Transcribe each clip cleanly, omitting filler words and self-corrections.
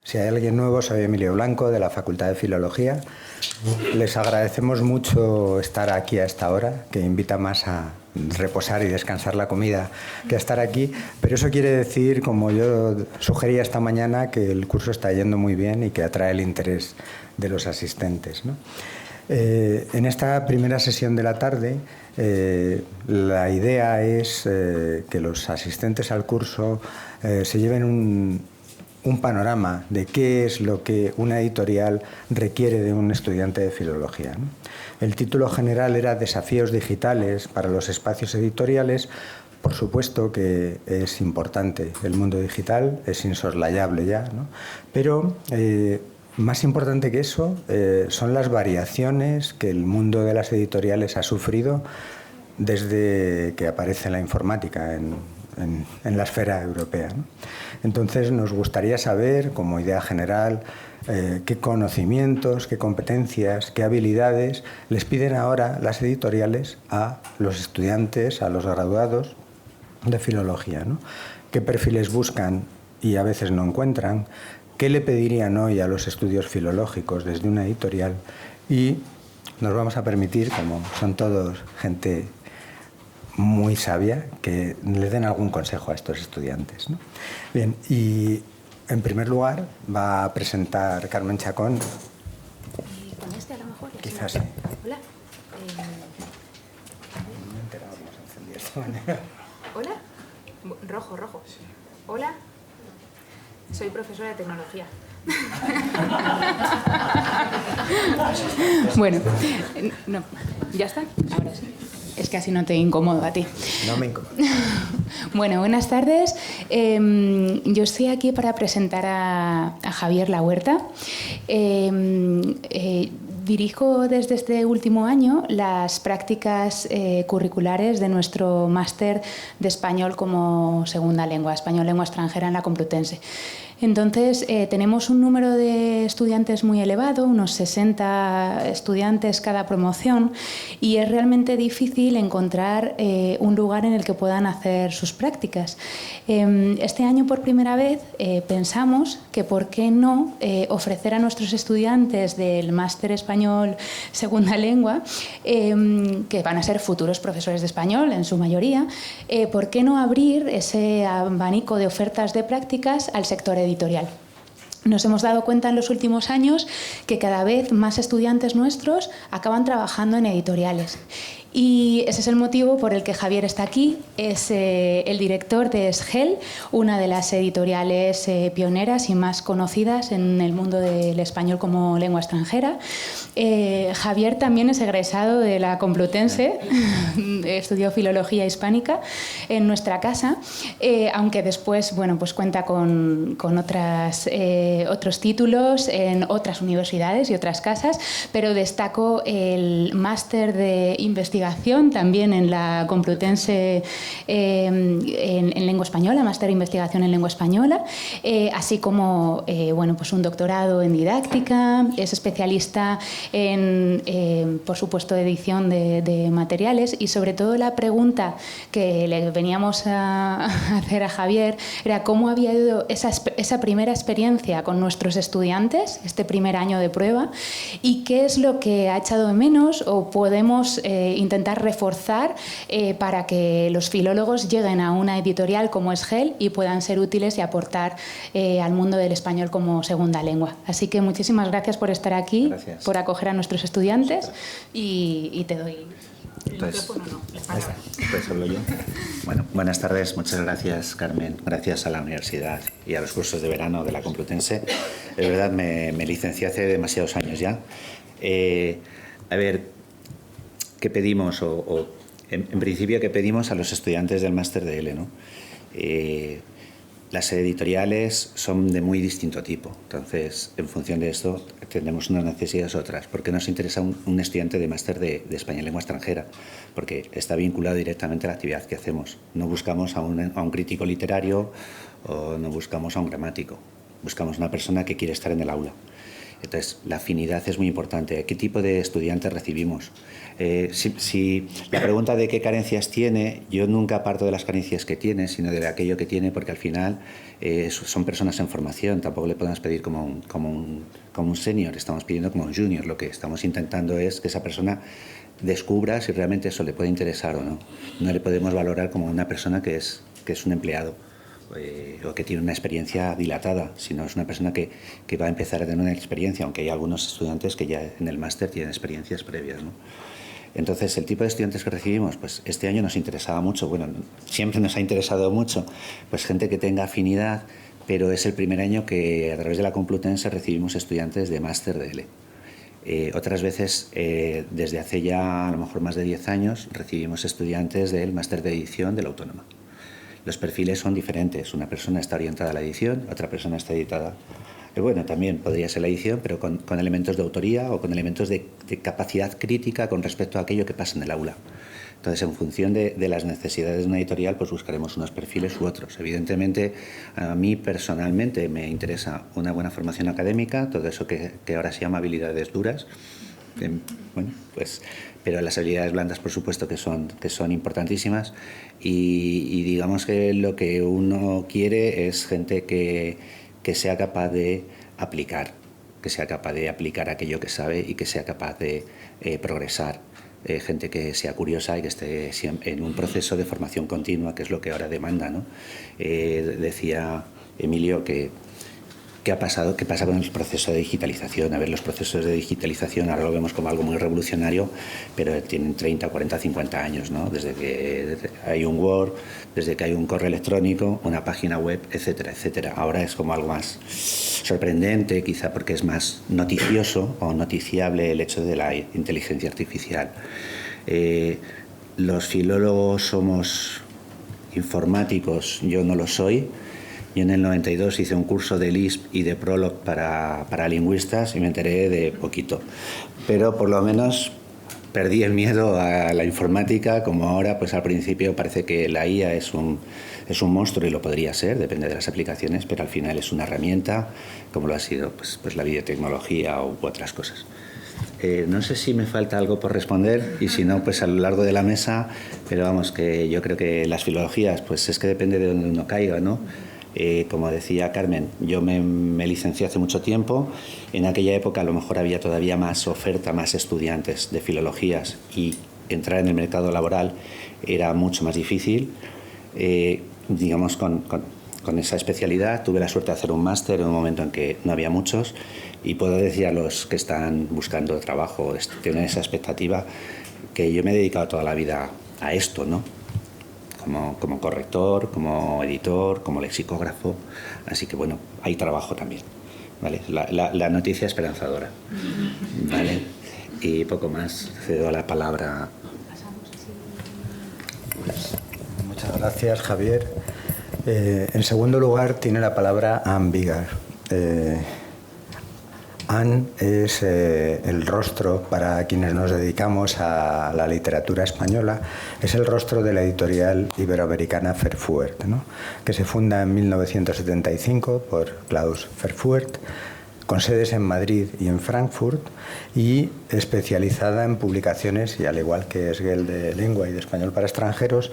Si hay alguien nuevo, soy Emilio Blanco, de la Facultad de Filología. Les agradecemos mucho estar aquí a esta hora, que invita más a reposar y descansar la comida que a estar aquí, pero eso quiere decir, como yo sugería esta mañana, que el curso está yendo muy bien y que atrae el interés de los asistentes, ¿no? En esta primera sesión de la tarde, la idea es que los asistentes al curso se lleven un panorama de qué es lo que una editorial requiere de un estudiante de filología, ¿no? El título general era Desafíos digitales para los espacios editoriales. Por supuesto que es importante el mundo digital, es insoslayable ya, ¿no? Pero más importante que eso son las variaciones que el mundo de las editoriales ha sufrido desde que aparece la informática en la esfera europea, ¿no? Entonces nos gustaría saber, como idea general, qué conocimientos, qué competencias, qué habilidades les piden ahora las editoriales a los estudiantes, a los graduados de filología, ¿no? Qué perfiles buscan y a veces no encuentran, qué le pedirían hoy a los estudios filológicos desde una editorial, y nos vamos a permitir, como son todos gente muy sabia, que les den algún consejo a estos estudiantes, ¿no? Bien, y en primer lugar va a presentar Carmen Chacón. Con este a lo mejor. Quizás sí. Hola. No me he enterado cómo se encendía esta manera. Hola. Rojo. Hola. Soy profesora de tecnología. Bueno, no, ¿ya está? Ahora sí. Es que así no te incomodo a ti. No me incomodo. Bueno, buenas tardes. Yo estoy aquí para presentar a Javier Lahuerta. Dirijo desde este último año las prácticas curriculares de nuestro máster de español como segunda lengua, español lengua extranjera en la Complutense. Entonces, tenemos un número de estudiantes muy elevado, unos 60 estudiantes cada promoción, y es realmente difícil encontrar un lugar en el que puedan hacer sus prácticas. Este año, por primera vez, pensamos que por qué no ofrecer a nuestros estudiantes del máster español segunda lengua, que van a ser futuros profesores de español en su mayoría, por qué no abrir ese abanico de ofertas de prácticas al sector editorial. Nos hemos dado cuenta en los últimos años que cada vez más estudiantes nuestros acaban trabajando en editoriales. Y ese es el motivo por el que Javier está aquí. Es el director de SGEL, una de las editoriales pioneras y más conocidas en el mundo del español como lengua extranjera. Javier también es egresado de la Complutense, estudió filología hispánica en nuestra casa, aunque después, bueno, pues cuenta con otros títulos en otras universidades y otras casas, pero destaco el máster de investigación también en la Complutense en lengua española, máster de investigación en lengua española, así como bueno, pues un doctorado en didáctica, es especialista en por supuesto, edición de materiales, y sobre todo la pregunta que le veníamos a hacer a Javier era cómo había ido esa primera experiencia con nuestros estudiantes, este primer año de prueba, y qué es lo que ha echado de menos o podemos intentar reforzar para que los filólogos lleguen a una editorial como SGEL y puedan ser útiles y aportar al mundo del español como segunda lengua. Así que muchísimas gracias por estar aquí, gracias. Por acoger a nuestros estudiantes, y te doy el micrófono, no, la palabra. Pues hablo yo. Bueno, buenas tardes, muchas gracias, Carmen. Gracias a la universidad y a los cursos de verano de la Complutense. De verdad, me licencié hace demasiados años ya. A ver, ¿qué pedimos? En principio, ¿qué pedimos a los estudiantes del máster de L, ¿no? Las editoriales son de muy distinto tipo. Entonces, en función de esto, tenemos unas necesidades otras. ¿Por qué nos interesa un estudiante de máster de español lengua extranjera? Porque está vinculado directamente a la actividad que hacemos. No buscamos a un crítico literario o no buscamos a un gramático. Buscamos una persona que quiere estar en el aula. Entonces, la afinidad es muy importante. ¿Qué tipo de estudiantes recibimos? Si la pregunta de qué carencias tiene, yo nunca parto de las carencias que tiene, sino de aquello que tiene, porque al final son personas en formación. Tampoco le podemos pedir como un senior, estamos pidiendo como un junior. Lo que estamos intentando es que esa persona descubra si realmente eso le puede interesar o no. No le podemos valorar como una persona que es un empleado o que tiene una experiencia dilatada, sino es una persona que va a empezar a tener una experiencia, aunque hay algunos estudiantes que ya en el máster tienen experiencias previas, ¿no? Entonces, el tipo de estudiantes que recibimos, pues este año nos interesaba mucho, bueno, siempre nos ha interesado mucho, pues gente que tenga afinidad, pero es el primer año que a través de la Complutense recibimos estudiantes de máster de L. Otras veces, desde hace ya a lo mejor más de 10 años, recibimos estudiantes del máster de edición de la Autónoma. Los perfiles son diferentes, una persona está orientada a la edición, otra persona está orientada... Bueno, también podría ser la edición, pero con elementos de autoría o con elementos de capacidad crítica con respecto a aquello que pasa en el aula. Entonces, en función de las necesidades de una editorial, pues buscaremos unos perfiles u otros. Evidentemente, a mí personalmente me interesa una buena formación académica, todo eso que ahora se llama habilidades duras. Bueno, pues, pero las habilidades blandas, por supuesto, que son importantísimas. Y digamos que lo que uno quiere es gente que sea capaz de aplicar, aquello que sabe y que sea capaz de progresar. Gente que sea curiosa y que esté en un proceso de formación continua, que es lo que ahora demanda, ¿no? Decía Emilio ¿qué pasa con el proceso de digitalización? A ver, los procesos de digitalización ahora lo vemos como algo muy revolucionario, pero tienen 30, 40, 50 años, ¿no? Desde que hay un Word, desde que hay un correo electrónico, una página web, etcétera, etcétera. Ahora es como algo más sorprendente, quizá porque es más noticioso o noticiable el hecho de la inteligencia artificial. Los filólogos somos informáticos, yo no lo soy. Yo en el 92 hice un curso de Lisp y de Prolog para lingüistas y me enteré de poquito. Pero por lo menos perdí el miedo a la informática, como ahora pues al principio parece que la IA es un monstruo, y lo podría ser, depende de las aplicaciones, pero al final es una herramienta, como lo ha sido pues la biotecnología u otras cosas. No sé si me falta algo por responder, y si no, pues a lo largo de la mesa, pero vamos, que yo creo que las filologías, pues es que depende de donde uno caiga, ¿no? Como decía Carmen, yo me licencié hace mucho tiempo. En aquella época a lo mejor había todavía más oferta, más estudiantes de filologías, y entrar en el mercado laboral era mucho más difícil. Digamos, con esa especialidad tuve la suerte de hacer un máster en un momento en que no había muchos, y puedo decir a los que están buscando trabajo, tienen esa expectativa, que yo me he dedicado toda la vida a esto, ¿no? Como corrector, como editor, como lexicógrafo. Así que, bueno, hay trabajo también, ¿vale? La noticia esperanzadora, ¿vale? Y poco más. Cedo la palabra. Muchas gracias, Javier. En segundo lugar, tiene la palabra Anne Vigar. Anne es el rostro, para quienes nos dedicamos a la literatura española, es el rostro de la editorial iberoamericana Verfuert, ¿no? Que se funda en 1975 por Klaus Verfuert, con sedes en Madrid y en Frankfurt, y especializada en publicaciones, y al igual que Esguel de Lengua y de Español para extranjeros,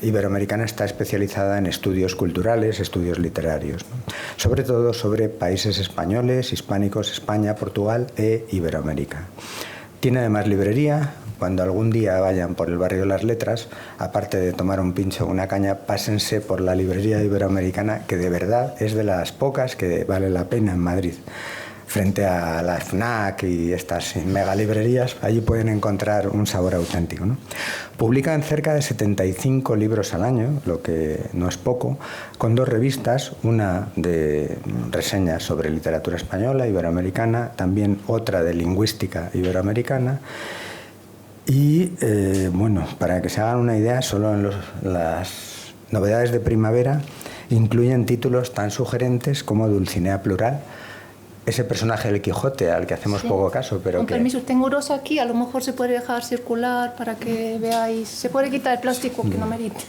Iberoamericana está especializada en estudios culturales, estudios literarios, ¿no? Sobre todo sobre países españoles, hispánicos, España, Portugal e Iberoamérica. Tiene además librería. Cuando algún día vayan por el barrio de las Letras, aparte de tomar un pincho o una caña, pásense por la librería iberoamericana, que de verdad es de las pocas que vale la pena en Madrid. Frente a la FNAC y estas mega librerías, allí pueden encontrar un sabor auténtico, ¿no? Publican cerca de 75 libros al año, lo que no es poco, con 2 revistas, una de reseñas sobre literatura española, iberoamericana, también otra de lingüística iberoamericana. Y, bueno, para que se hagan una idea, solo en las novedades de primavera incluyen títulos tan sugerentes como Dulcinea Plural, ese personaje del Quijote al que hacemos poco caso, pero con que... permiso, tengo dos aquí, a lo mejor se puede dejar circular para que veáis. Se puede quitar el plástico que no merite.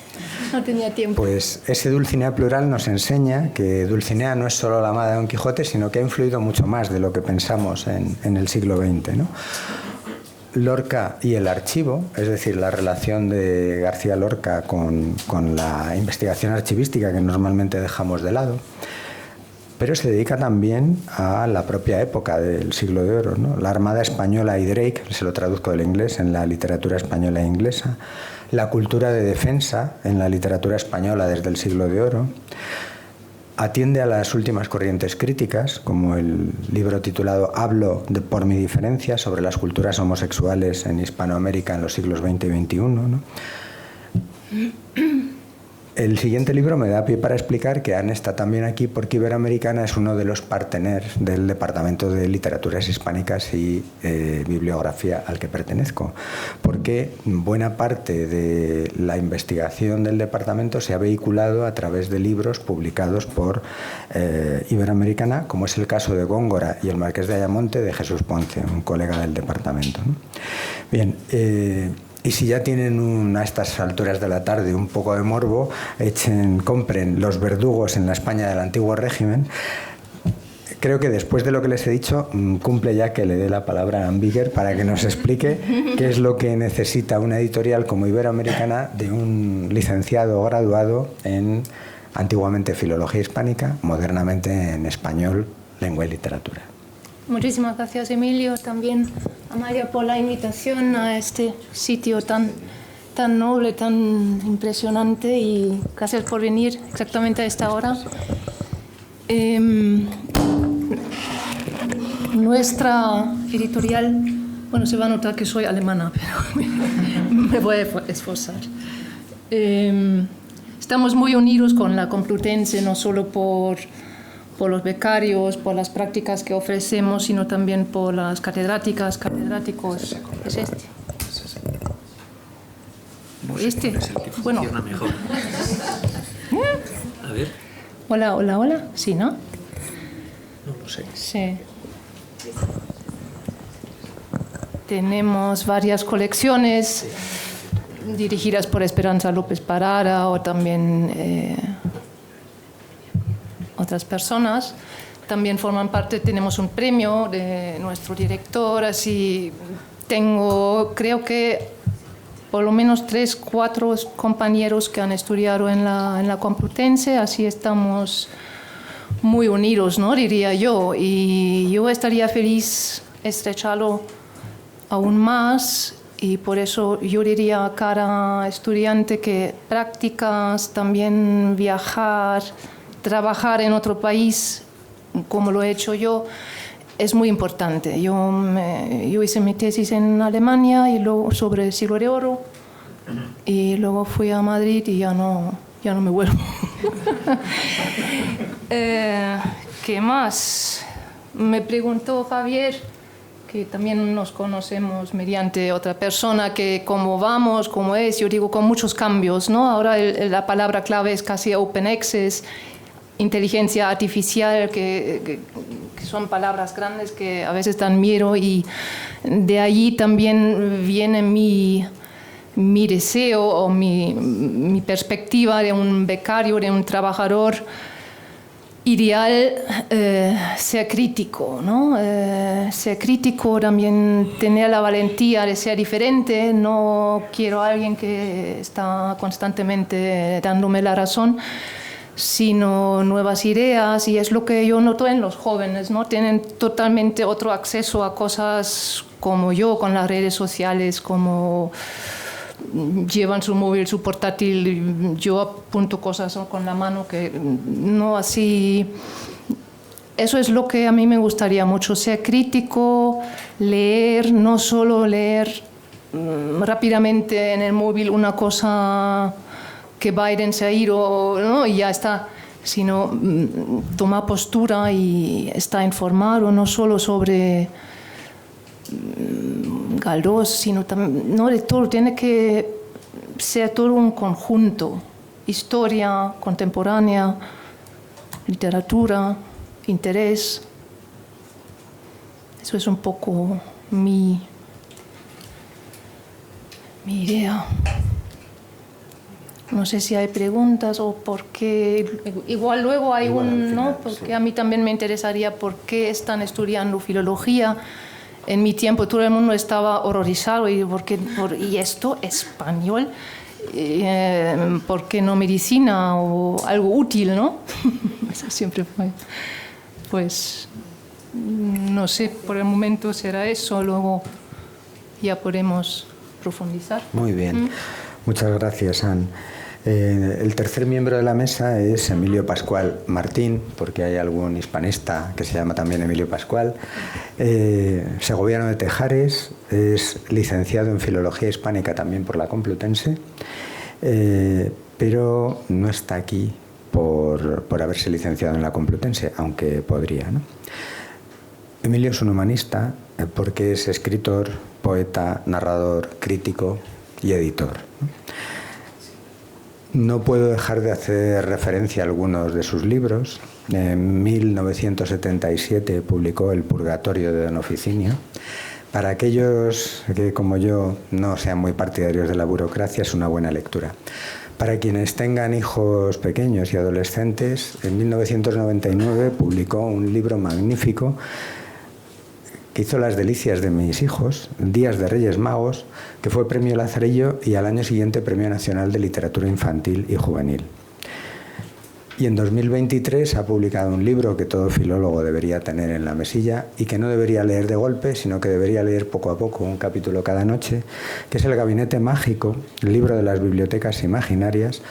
No tenía tiempo. Pues ese Dulcinea plural nos enseña que Dulcinea no es solo la amada de Don Quijote, sino que ha influido mucho más de lo que pensamos en el siglo XX, ¿no? Lorca y el archivo, es decir, la relación de García Lorca con la investigación archivística que normalmente dejamos de lado, pero se dedica también a la propia época del Siglo de Oro, ¿no? La Armada Española y Drake, se lo traduzco del inglés, en la literatura española e inglesa, la cultura de defensa en la literatura española desde el Siglo de Oro, atiende a las últimas corrientes críticas, como el libro titulado Hablo por mi diferencia, sobre las culturas homosexuales en Hispanoamérica en los siglos XX y XXI, ¿no? El siguiente libro me da pie para explicar que Anne está también aquí porque Iberoamericana es uno de los parteners del Departamento de Literaturas Hispánicas y Bibliografía al que pertenezco, porque buena parte de la investigación del departamento se ha vehiculado a través de libros publicados por Iberoamericana, como es el caso de Góngora y el Marqués de Ayamonte de Jesús Ponce, un colega del departamento, ¿no? Bien, y si ya tienen a estas alturas de la tarde un poco de morbo, compren Los verdugos en la España del antiguo régimen. Creo que después de lo que les he dicho, cumple ya que le dé la palabra a Anne Bigger para que nos explique qué es lo que necesita una editorial como Iberoamericana de un licenciado o graduado en antiguamente filología hispánica, modernamente en español, lengua y literatura. Muchísimas gracias, Emilio, también a María por la invitación a este sitio tan noble, tan impresionante, y gracias por venir exactamente a esta hora. Nuestra editorial, bueno, se va a notar que soy alemana, pero me voy a esforzar. Estamos muy unidos con la Complutense, no solo por los becarios, por las prácticas que ofrecemos, sino también por las catedráticos. ¿Es este? Este. Es el que Bueno. funciona mejor. A ver. Hola. Sí, ¿no? No lo sé. Sí. Tenemos varias colecciones dirigidas por Esperanza López Parada o también otras personas. También forman parte, tenemos un premio de nuestro director, así creo que por lo menos 3, 4 compañeros que han estudiado en la Complutense, así estamos muy unidos, ¿no? Diría yo, y yo estaría feliz estrecharlo aún más, y por eso yo diría a cada estudiante que prácticas, también viajar, trabajar en otro país, como lo he hecho yo, es muy importante. Yo hice mi tesis en Alemania y luego sobre el Siglo de Oro, y luego fui a Madrid y ya no me vuelvo. ¿Qué más? Me preguntó Javier, que también nos conocemos mediante otra persona, que cómo vamos, cómo es. Yo digo con muchos cambios, ¿no? Ahora la palabra clave es casi open access, inteligencia artificial, que son palabras grandes que a veces dan miedo, y de allí también viene mi deseo o mi perspectiva de un becario, de un trabajador ideal, ser crítico, ¿no? Ser crítico, también tener la valentía de ser diferente. No quiero a alguien que está constantemente dándome la razón, sino nuevas ideas, y es lo que yo noto en los jóvenes, ¿no? Tienen totalmente otro acceso a cosas como yo, con las redes sociales, como llevan su móvil, su portátil, yo apunto cosas con la mano, que no así. Eso es lo que a mí me gustaría mucho, ser crítico, leer, no solo leer rápidamente en el móvil una cosa que Biden se ha ido, ¿no? Y ya está, sino tomar postura y estar informado, no solo sobre Galdós, sino también, no de todo, tiene que ser todo un conjunto: historia contemporánea, literatura, interés, Eso es un poco mi idea. No sé si hay preguntas o por qué. Igual luego hay ¿no? Porque sí. A mí también me interesaría por qué están estudiando filología. En mi tiempo todo el mundo estaba horrorizado y ¿y esto español? ¿Por qué no medicina o algo útil, no? Eso siempre fue. Pues no sé, por el momento será eso, luego ya podemos profundizar. Muy bien, muchas gracias, Anne. El tercer miembro de la mesa es Emilio Pascual Martín, porque hay algún hispanista que se llama también Emilio Pascual. Segoviano de Tejares, es licenciado en Filología Hispánica también por la Complutense, pero no está aquí por haberse licenciado en la Complutense, aunque podría, ¿no? Emilio es un humanista porque es escritor, poeta, narrador, crítico y editor, ¿no? No puedo dejar de hacer referencia a algunos de sus libros. En 1977 publicó El Purgatorio de Don Oficinio. Para aquellos que, como yo, no sean muy partidarios de la burocracia, es una buena lectura. Para quienes tengan hijos pequeños y adolescentes, en 1999 publicó un libro magnífico que hizo las delicias de mis hijos, Días de Reyes Magos, que fue Premio Lazarillo y al año siguiente Premio Nacional de Literatura Infantil y Juvenil. Y en 2023 ha publicado un libro que todo filólogo debería tener en la mesilla y que no debería leer de golpe, sino que debería leer poco a poco, un capítulo cada noche, que es El Gabinete Mágico, el libro de las bibliotecas imaginarias,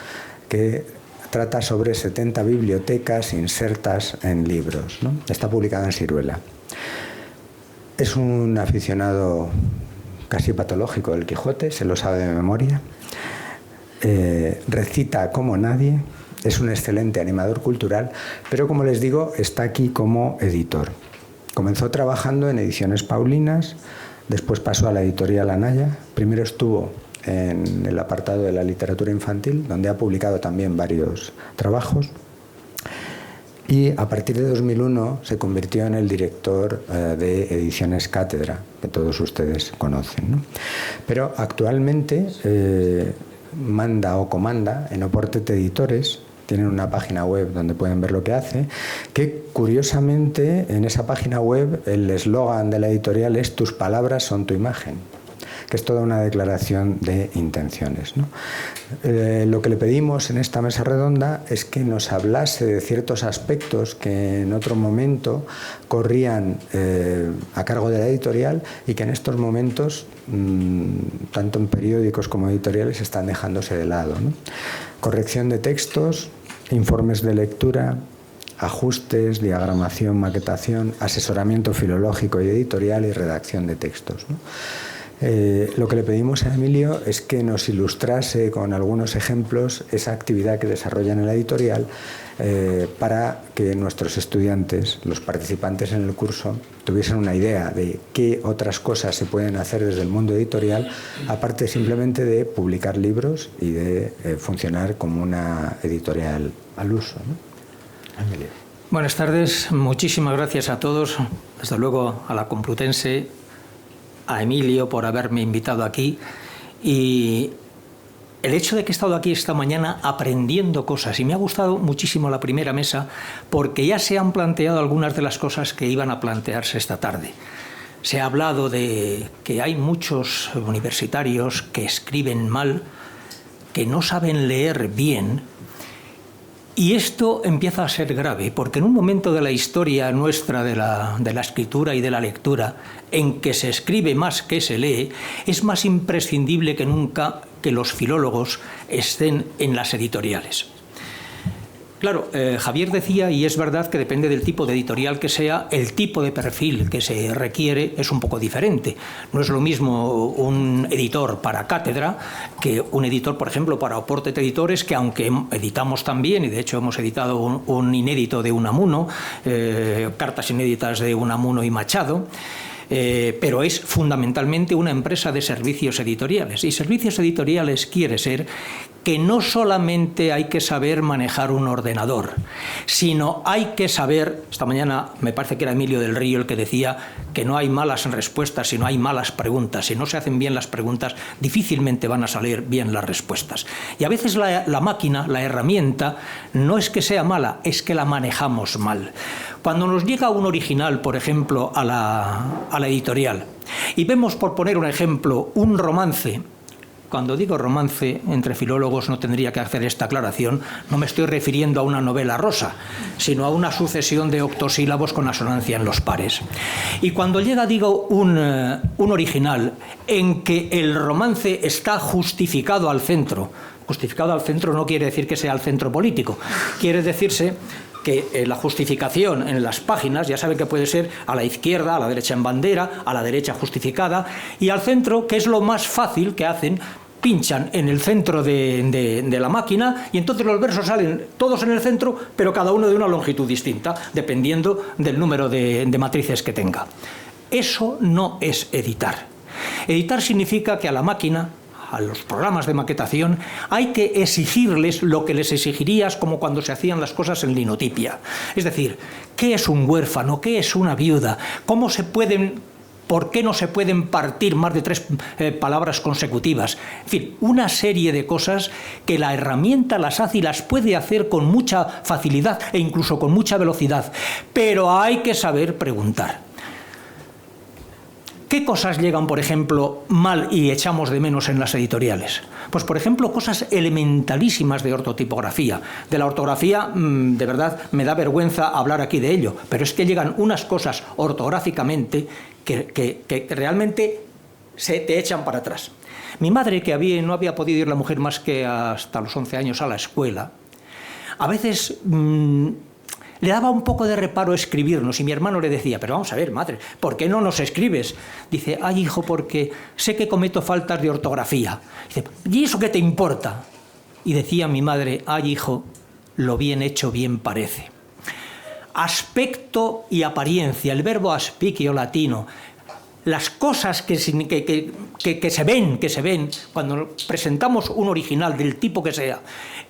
que trata sobre 70 bibliotecas insertas en libros, ¿no? Está publicado en Siruela. Es un aficionado casi patológico del Quijote, se lo sabe de memoria, recita como nadie, es un excelente animador cultural, pero como les digo, está aquí como editor. Comenzó trabajando en Ediciones Paulinas, después pasó a la editorial Anaya, primero estuvo en el apartado de la literatura infantil, donde ha publicado también varios trabajos, y a partir de 2001 se convirtió en el director de Ediciones Cátedra, que todos ustedes conocen, ¿no? Pero actualmente manda o comanda en Oportet Editores. Tienen una página web donde pueden ver lo que hace, que curiosamente en esa página web el eslogan de la editorial es «Tus palabras son tu imagen», que es toda una declaración de intenciones, ¿no? Lo que le pedimos en esta mesa redonda es que nos hablase de ciertos aspectos que en otro momento corrían a cargo de la editorial y que en estos momentos, tanto en periódicos como editoriales, están dejándose de lado, ¿no? Corrección de textos, informes de lectura, ajustes, diagramación, maquetación, asesoramiento filológico y editorial y redacción de textos, ¿no? Lo que le pedimos a Emilio es que nos ilustrase con algunos ejemplos esa actividad que desarrolla en la editorial para que nuestros estudiantes, los participantes en el curso, tuviesen una idea de qué otras cosas se pueden hacer desde el mundo editorial, aparte simplemente de publicar libros y de funcionar como una editorial al uso, ¿no? Emilio. Buenas tardes, muchísimas gracias a todos, desde luego a la Complutense, a Emilio por haberme invitado aquí, y el hecho de que he estado aquí esta mañana aprendiendo cosas, y me ha gustado muchísimo la primera mesa porque ya se han planteado algunas de las cosas que iban a plantearse esta tarde. Se ha hablado de que hay muchos universitarios que escriben mal, que no saben leer bien, y esto empieza a ser grave, porque en un momento de la historia nuestra de la escritura y de la lectura, en que se escribe más que se lee, es más imprescindible que nunca que los filólogos estén en las editoriales. Claro, Javier decía, y es verdad que depende del tipo de editorial que sea, el tipo de perfil que se requiere es un poco diferente. No es lo mismo un editor para Cátedra que un editor, por ejemplo, para Oportet Editores, que aunque editamos también, y de hecho hemos editado un inédito de Unamuno, cartas inéditas de Unamuno y Machado, pero es fundamentalmente una empresa de servicios editoriales. Y servicios editoriales quiere ser que no solamente hay que saber manejar un ordenador, sino hay que saber, esta mañana me parece que era Emilio del Río el que decía que no hay malas respuestas, sino hay malas preguntas. Si no se hacen bien las preguntas, difícilmente van a salir bien las respuestas. Y a veces la máquina, la herramienta, no es que sea mala, es que la manejamos mal. Cuando nos llega un original, por ejemplo, a la editorial, y vemos, por poner un ejemplo, un romance. Cuando digo romance, entre filólogos no tendría que hacer esta aclaración, no me estoy refiriendo a una novela rosa, sino a una sucesión de octosílabos con asonancia en los pares. Y cuando llega, digo, un original en que el romance está justificado al centro no quiere decir que sea al centro político, quiere decirse que la justificación en las páginas, ya saben que puede ser a la izquierda, a la derecha en bandera, a la derecha justificada, y al centro, que es lo más fácil que hacen, pinchan en el centro de la máquina y entonces los versos salen todos en el centro, pero cada uno de una longitud distinta, dependiendo del número de matrices que tenga. Eso no es editar. Editar significa que a la máquina, a los programas de maquetación, hay que exigirles lo que les exigirías como cuando se hacían las cosas en linotipia. Es decir, ¿qué es un huérfano? ¿Qué es una viuda? ¿Por qué no se pueden partir más de 3 palabras consecutivas? En fin, una serie de cosas que la herramienta las hace y las puede hacer con mucha facilidad e incluso con mucha velocidad. Pero hay que saber preguntar. ¿Qué cosas llegan, por ejemplo, mal y echamos de menos en las editoriales? Pues, por ejemplo, cosas elementalísimas de ortotipografía. De la ortografía, de verdad, me da vergüenza hablar aquí de ello, pero es que llegan unas cosas ortográficamente que realmente se te echan para atrás. Mi madre, que no había podido ir la mujer más que hasta los 11 años a la escuela, a veces le daba un poco de reparo escribirnos y mi hermano le decía, pero vamos a ver, madre, ¿por qué no nos escribes? Dice, ay, hijo, porque sé que cometo faltas de ortografía. Dice, ¿y eso qué te importa? Y decía mi madre, ay, hijo, lo bien hecho bien parece. Aspecto y apariencia, el verbo aspicio latino, las cosas que se ven cuando presentamos un original del tipo que sea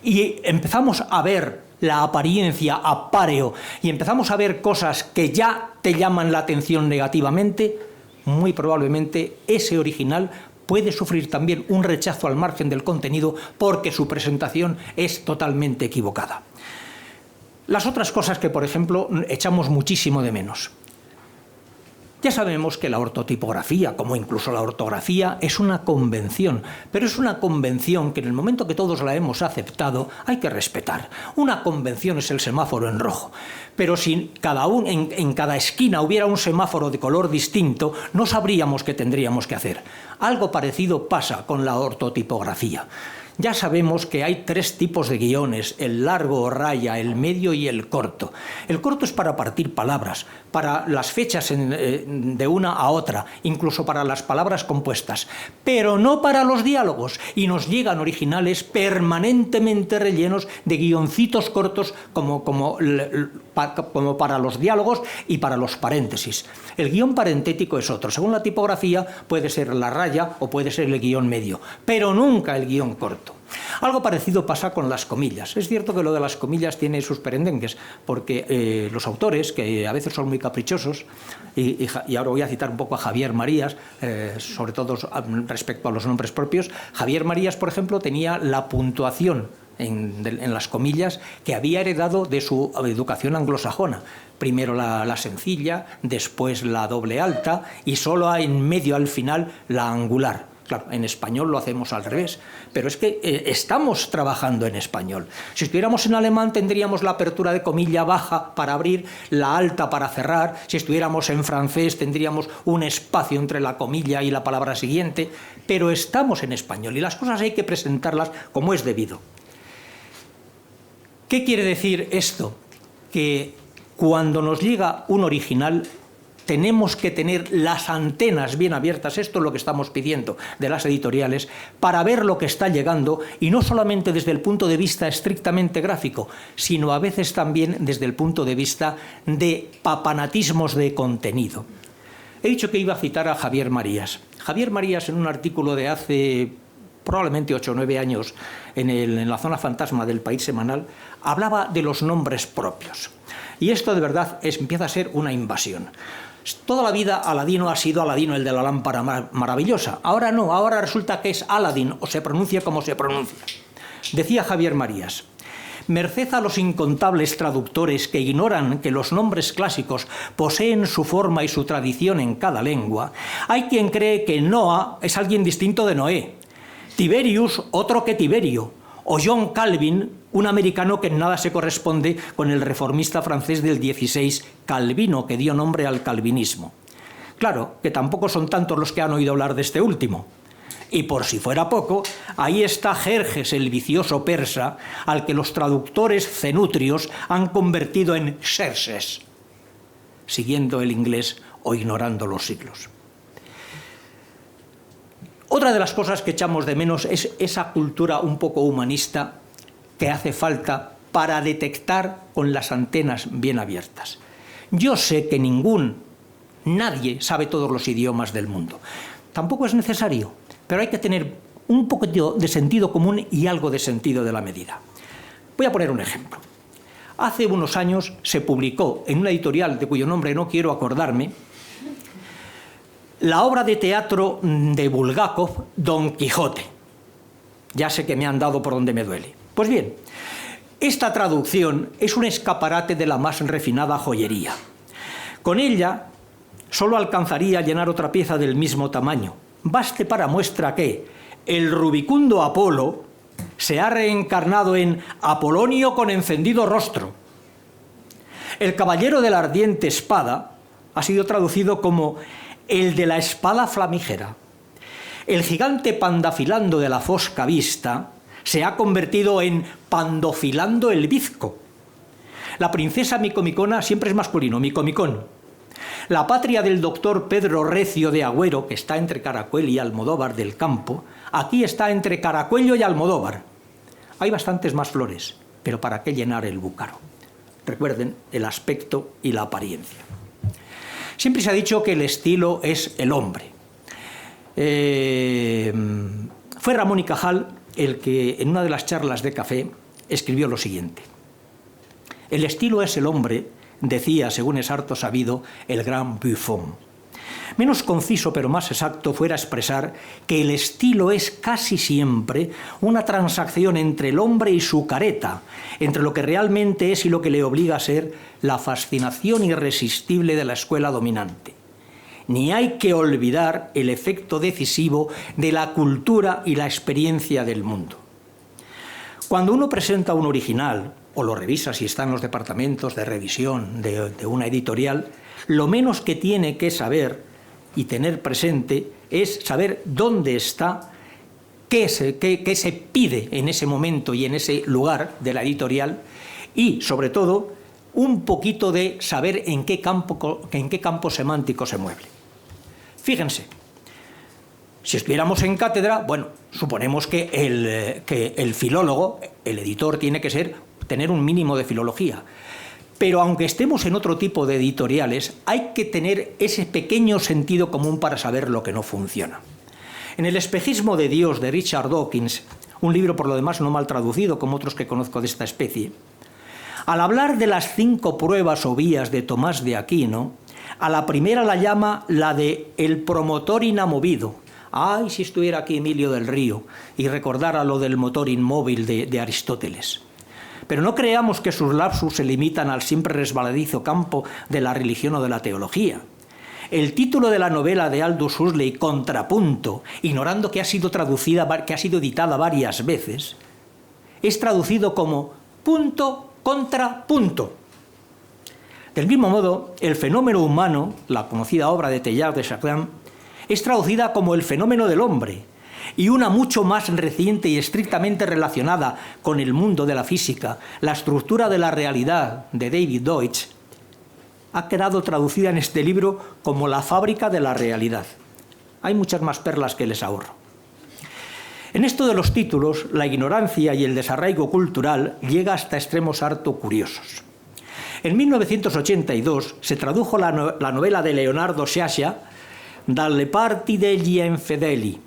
y empezamos a ver la apariencia, apáreo, y empezamos a ver cosas que ya te llaman la atención negativamente, muy probablemente ese original puede sufrir también un rechazo al margen del contenido porque su presentación es totalmente equivocada. Las otras cosas que, por ejemplo, echamos muchísimo de menos. Ya sabemos que la ortotipografía, como incluso la ortografía, es una convención, pero es una convención que en el momento que todos la hemos aceptado hay que respetar. Una convención es el semáforo en rojo, pero si en cada esquina hubiera un semáforo de color distinto, no sabríamos qué tendríamos que hacer. Algo parecido pasa con la ortotipografía. Ya sabemos que hay 3 tipos de guiones, el largo o raya, el medio y el corto. El corto es para partir palabras, para las fechas de una a otra, incluso para las palabras compuestas, pero no para los diálogos, y nos llegan originales permanentemente rellenos de guioncitos cortos como para los diálogos y para los paréntesis. El guión parentético es otro. Según la tipografía puede ser la raya o puede ser el guión medio, pero nunca el guión corto. Algo parecido pasa con las comillas. Es cierto que lo de las comillas tiene sus perendengues, porque los autores, que a veces son muy caprichosos, y ahora voy a citar un poco a Javier Marías, sobre todo respecto a los nombres propios. Javier Marías, por ejemplo, tenía la puntuación en las comillas que había heredado de su educación anglosajona. Primero la sencilla, después la doble alta y solo en medio al final la angular. Claro, en español lo hacemos al revés, pero es que estamos trabajando en español. Si estuviéramos en alemán tendríamos la apertura de comilla baja para abrir, la alta para cerrar. Si estuviéramos en francés tendríamos un espacio entre la comilla y la palabra siguiente, pero estamos en español y las cosas hay que presentarlas como es debido. ¿Qué quiere decir esto? Que cuando nos llega un original tenemos que tener las antenas bien abiertas, esto es lo que estamos pidiendo de las editoriales, para ver lo que está llegando, y no solamente desde el punto de vista estrictamente gráfico, sino a veces también desde el punto de vista de papanatismos de contenido. He dicho que iba a citar a Javier Marías. Javier Marías, en un artículo de hace probablemente 8 o 9 años, en la zona fantasma del País Semanal, hablaba de los nombres propios. Y esto de verdad empieza a ser una invasión. Toda la vida Aladino ha sido Aladino, el de la lámpara maravillosa. Ahora no, ahora resulta que es Aladín, o se pronuncia como se pronuncia. Decía Javier Marías: merced a los incontables traductores que ignoran que los nombres clásicos poseen su forma y su tradición en cada lengua, hay quien cree que Noah es alguien distinto de Noé, Tiberius otro que Tiberio, o John Calvin, un americano que en nada se corresponde con el reformista francés del 16, Calvino, que dio nombre al calvinismo. Claro, que tampoco son tantos los que han oído hablar de este último. Y por si fuera poco, ahí está Jerjes, el vicioso persa, al que los traductores cenutrios han convertido en Xerxes, siguiendo el inglés o ignorando los siglos. Otra de las cosas que echamos de menos es esa cultura un poco humanista que hace falta para detectar con las antenas bien abiertas. Yo sé que nadie sabe todos los idiomas del mundo. Tampoco es necesario, pero hay que tener un poquito de sentido común y algo de sentido de la medida. Voy a poner un ejemplo. Hace unos años se publicó en una editorial de cuyo nombre no quiero acordarme la obra de teatro de Bulgakov, Don Quijote. Ya sé que me han dado por donde me duele. Pues bien, esta traducción es un escaparate de la más refinada joyería. Con ella solo alcanzaría a llenar otra pieza del mismo tamaño. Baste para muestra que el rubicundo Apolo se ha reencarnado en Apolonio con encendido rostro. El caballero de la ardiente espada ha sido traducido como el de la espada flamígera. El gigante Pandafilando de la fosca vista se ha convertido en Pandofilando el bizco. La princesa Micomicona siempre es masculino, Micomicón. La patria del doctor Pedro Recio de Agüero, que está entre Caracuel y Almodóvar del Campo, aquí está entre Caracuello y Almodóvar. Hay bastantes más flores, pero ¿para qué llenar el búcaro? Recuerden el aspecto y la apariencia. Siempre se ha dicho que el estilo es el hombre. Fue Ramón y Cajal el que en una de las charlas de café escribió lo siguiente: el estilo es el hombre, decía, según es harto sabido, el gran Buffon. Menos conciso pero más exacto fuera expresar que el estilo es casi siempre una transacción entre el hombre y su careta, entre lo que realmente es y lo que le obliga a ser la fascinación irresistible de la escuela dominante. Ni hay que olvidar el efecto decisivo de la cultura y la experiencia del mundo. Cuando uno presenta un original, o lo revisa si está en los departamentos de revisión de una editorial, lo menos que tiene que saber y tener presente es saber dónde está, qué se pide en ese momento y en ese lugar de la editorial y, sobre todo, un poquito de saber en qué campo semántico se mueve. Fíjense, si estuviéramos en cátedra, bueno, suponemos que el filólogo, el editor, tiene que tener un mínimo de filología. Pero aunque estemos en otro tipo de editoriales, hay que tener ese pequeño sentido común para saber lo que no funciona. En El espejismo de Dios, de Richard Dawkins, un libro por lo demás no mal traducido como otros que conozco de esta especie, al hablar de las 5 pruebas o vías de Tomás de Aquino, a la primera la llama la de el promotor inamovido. Ay, si estuviera aquí Emilio del Río y recordara lo del motor inmóvil de Aristóteles. Pero no creamos que sus lapsus se limitan al siempre resbaladizo campo de la religión o de la teología. El título de la novela de Aldous Huxley, Contrapunto, ignorando que ha sido editada varias veces, es traducido como punto contra punto. Del mismo modo, el fenómeno humano, la conocida obra de Teilhard de Chardin, es traducida como el fenómeno del hombre, y una mucho más reciente y estrictamente relacionada con el mundo de la física, la estructura de la realidad, de David Deutsch, ha quedado traducida en este libro como la fábrica de la realidad. Hay muchas más perlas que les ahorro. En esto de los títulos, la ignorancia y el desarraigo cultural llega hasta extremos harto curiosos. En 1982 se tradujo la novela de Leonardo Sciascia, Dalle parti degli infedeli,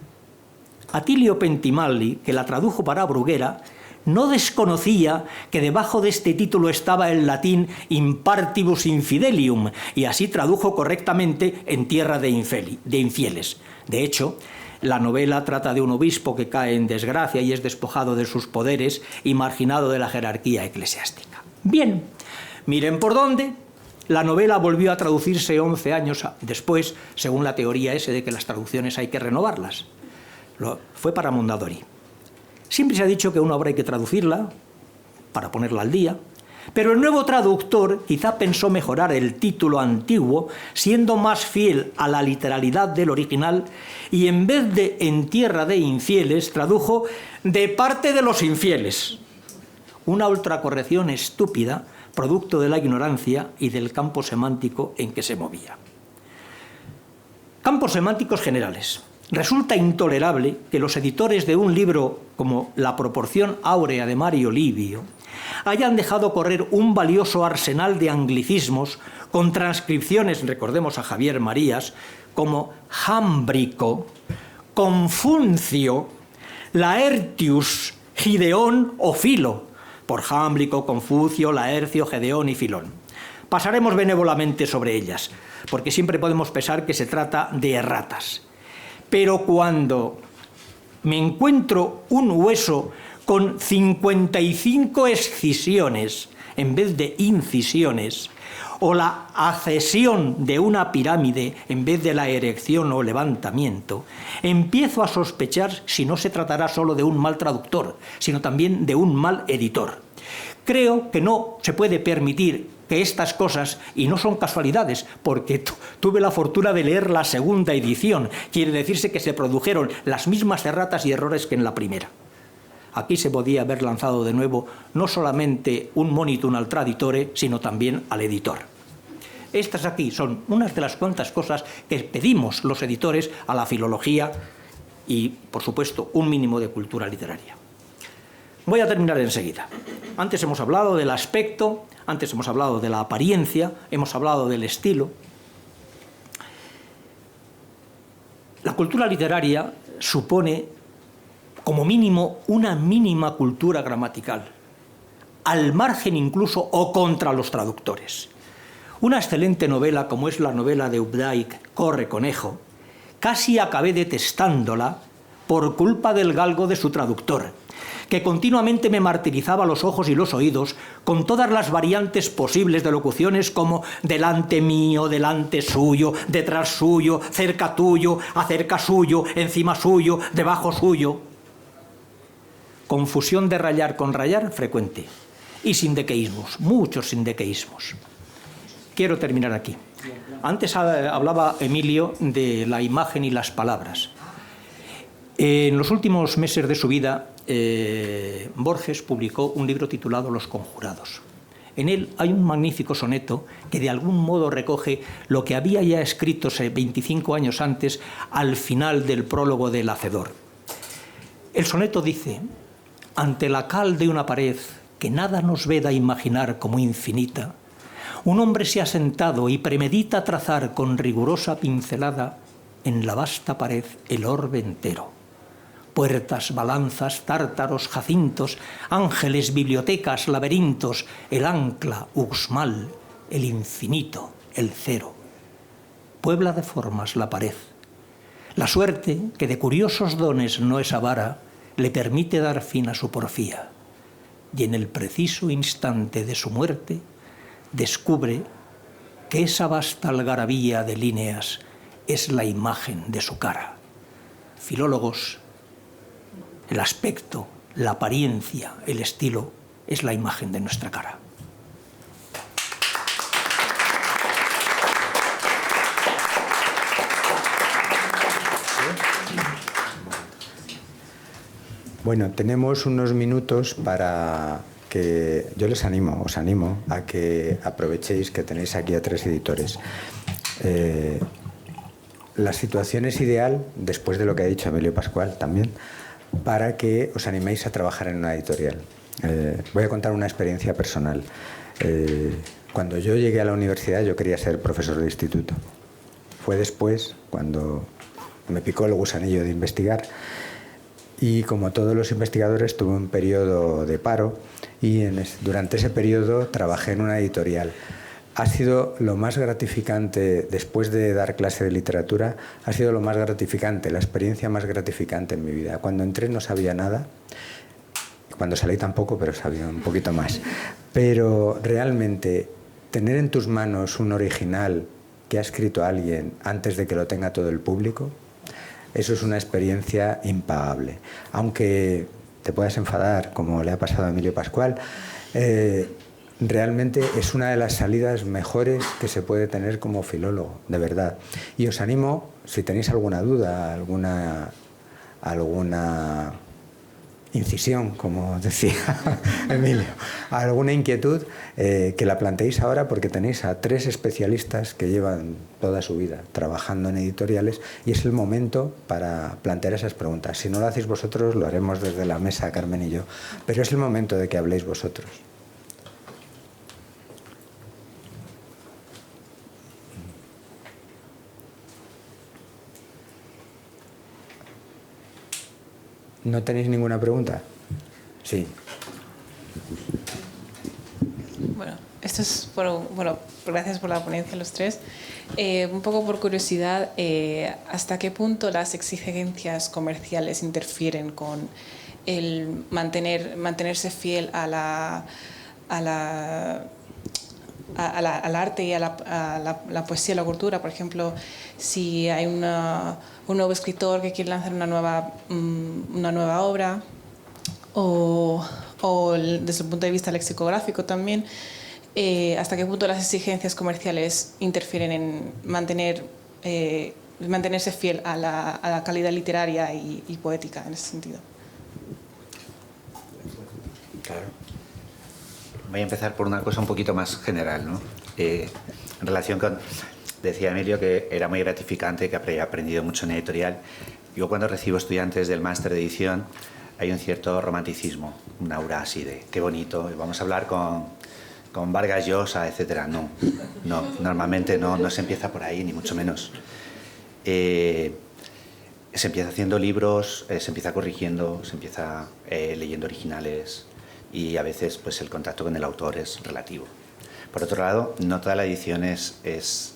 Atilio Pentimalli, que la tradujo para Bruguera, no desconocía que debajo de este título estaba el latín in partibus infidelium, y así tradujo correctamente en tierra de infieles. De hecho, la novela trata de un obispo que cae en desgracia y es despojado de sus poderes y marginado de la jerarquía eclesiástica. Bien, miren por dónde. La novela volvió a traducirse 11 años después, según la teoría ese de que las traducciones hay que renovarlas. Fue para Mondadori. Siempre se ha dicho que una obra hay que traducirla para ponerla al día, pero el nuevo traductor quizá pensó mejorar el título antiguo, siendo más fiel a la literalidad del original, y en vez de En tierra de infieles, tradujo De parte de los infieles. Una ultracorrección estúpida, producto de la ignorancia y del campo semántico en que se movía. Campos semánticos generales. Resulta intolerable que los editores de un libro como La proporción áurea de Mario Livio hayan dejado correr un valioso arsenal de anglicismos con transcripciones, recordemos a Javier Marías, como jámbrico, confuncio, Laertius, Gideón o Filo, por Jámblico, Confucio, Laercio, Gedeón y Filón. Pasaremos benévolamente sobre ellas, porque siempre podemos pensar que se trata de erratas. Pero cuando me encuentro un hueso con 55 excisiones en vez de incisiones, o la accesión de una pirámide en vez de la erección o levantamiento, empiezo a sospechar si no se tratará solo de un mal traductor, sino también de un mal editor. Creo que no se puede permitir que estas cosas, y no son casualidades, porque tuve la fortuna de leer la segunda edición, quiere decirse que se produjeron las mismas erratas y errores que en la primera. Aquí se podía haber lanzado de nuevo no solamente un monitum al traditore, sino también al editor. Estas aquí son unas de las cuantas cosas que pedimos los editores a la filología y, por supuesto, un mínimo de cultura literaria. Voy a terminar enseguida. Antes hemos hablado del aspecto, antes hemos hablado de la apariencia, hemos hablado del estilo. La cultura literaria supone, como mínimo, una mínima cultura gramatical, al margen incluso o contra los traductores. Una excelente novela como es la novela de Updike, Corre, conejo, casi acabé detestándola por culpa del galgo de su traductor, que continuamente me martirizaba los ojos y los oídos con todas las variantes posibles de locuciones como delante mío, delante suyo, detrás suyo, cerca tuyo, acerca suyo, encima suyo, debajo suyo. Confusión de rayar con rayar frecuente. Y sindequeísmos, muchos sindequeísmos. Quiero terminar aquí. Antes hablaba Emilio de la imagen y las palabras. En los últimos meses de su vida, Borges publicó un libro titulado Los conjurados. En él hay un magnífico soneto que de algún modo recoge lo que había ya escrito 25 años antes al final del prólogo del Hacedor. El soneto dice: ante la cal de una pared que nada nos veda imaginar como infinita, un hombre se ha sentado y premedita trazar con rigurosa pincelada en la vasta pared el orbe entero. Puertas, balanzas, tártaros, jacintos, ángeles, bibliotecas, laberintos, el ancla, uxmal, el infinito, el cero. Puebla de formas la pared. La suerte, que de curiosos dones no es avara, le permite dar fin a su porfía. Y en el preciso instante de su muerte, descubre que esa vasta algarabía de líneas es la imagen de su cara. Filólogos, el aspecto, la apariencia, el estilo es la imagen de nuestra cara. Bueno, tenemos unos minutos para que yo os animo a que aprovechéis que tenéis aquí a 3 editores. La situación es ideal, después de lo que ha dicho Emilio Pascual también, para que os animéis a trabajar en una editorial. Voy a contar una experiencia personal. Cuando yo llegué a la universidad yo quería ser profesor de instituto. Fue después, cuando me picó el gusanillo de investigar, y como todos los investigadores tuve un periodo de paro y durante ese periodo trabajé en una editorial. Ha sido lo más gratificante, después de dar clase de literatura, ha sido lo más gratificante, la experiencia más gratificante en mi vida. Cuando entré no sabía nada, cuando salí tampoco, pero sabía un poquito más. Pero realmente tener en tus manos un original que ha escrito alguien antes de que lo tenga todo el público, eso es una experiencia impagable. Aunque te puedas enfadar, como le ha pasado a Emilio Pascual, realmente es una de las salidas mejores que se puede tener como filólogo, de verdad. Y os animo, si tenéis alguna duda, alguna incisión, como decía Emilio, alguna inquietud, que la planteéis ahora, porque tenéis a 3 especialistas que llevan toda su vida trabajando en editoriales y es el momento para plantear esas preguntas. Si no lo hacéis vosotros, lo haremos desde la mesa, Carmen y yo, pero es el momento de que habléis vosotros. ¿No tenéis ninguna pregunta? Sí. Bueno, esto es gracias por la ponencia los 3. Un poco por curiosidad, ¿hasta qué punto las exigencias comerciales interfieren con el mantenerse fiel al arte y a la poesía, a la cultura? Por ejemplo, si hay un nuevo escritor que quiere lanzar una nueva obra, o desde el punto de vista lexicográfico también, hasta qué punto las exigencias comerciales interfieren en mantenerse fiel a la calidad literaria y poética en ese sentido. Claro. Voy a empezar por una cosa un poquito más general, ¿no? En relación con... Decía Emilio que era muy gratificante, que había aprendido mucho en editorial. Yo cuando recibo estudiantes del máster de edición hay un cierto romanticismo, un aura así de qué bonito, vamos a hablar con Vargas Llosa, etc. No, normalmente no se empieza por ahí, ni mucho menos. Se empieza haciendo libros, se empieza corrigiendo, se empieza leyendo originales y a veces pues, el contacto con el autor es relativo. Por otro lado, no toda la edición es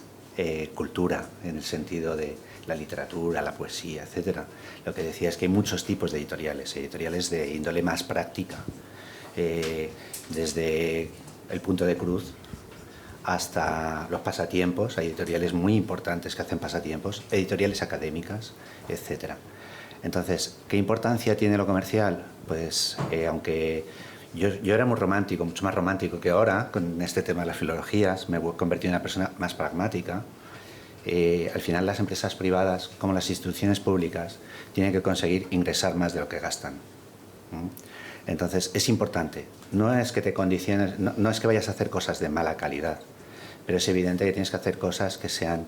cultura, en el sentido de la literatura, la poesía, etc. Lo que decía es que hay muchos tipos de editoriales de índole más práctica, desde el punto de cruz hasta los pasatiempos. Hay editoriales muy importantes que hacen pasatiempos, editoriales académicas, etc. Entonces, ¿qué importancia tiene lo comercial? Pues aunque yo era muy romántico, mucho más romántico que ahora, con este tema de las filologías, me he convertido en una persona más pragmática. Al final las empresas privadas, como las instituciones públicas, tienen que conseguir ingresar más de lo que gastan. Entonces, es importante. No es que te condiciones, no es que vayas a hacer cosas de mala calidad, pero es evidente que tienes que hacer cosas que sean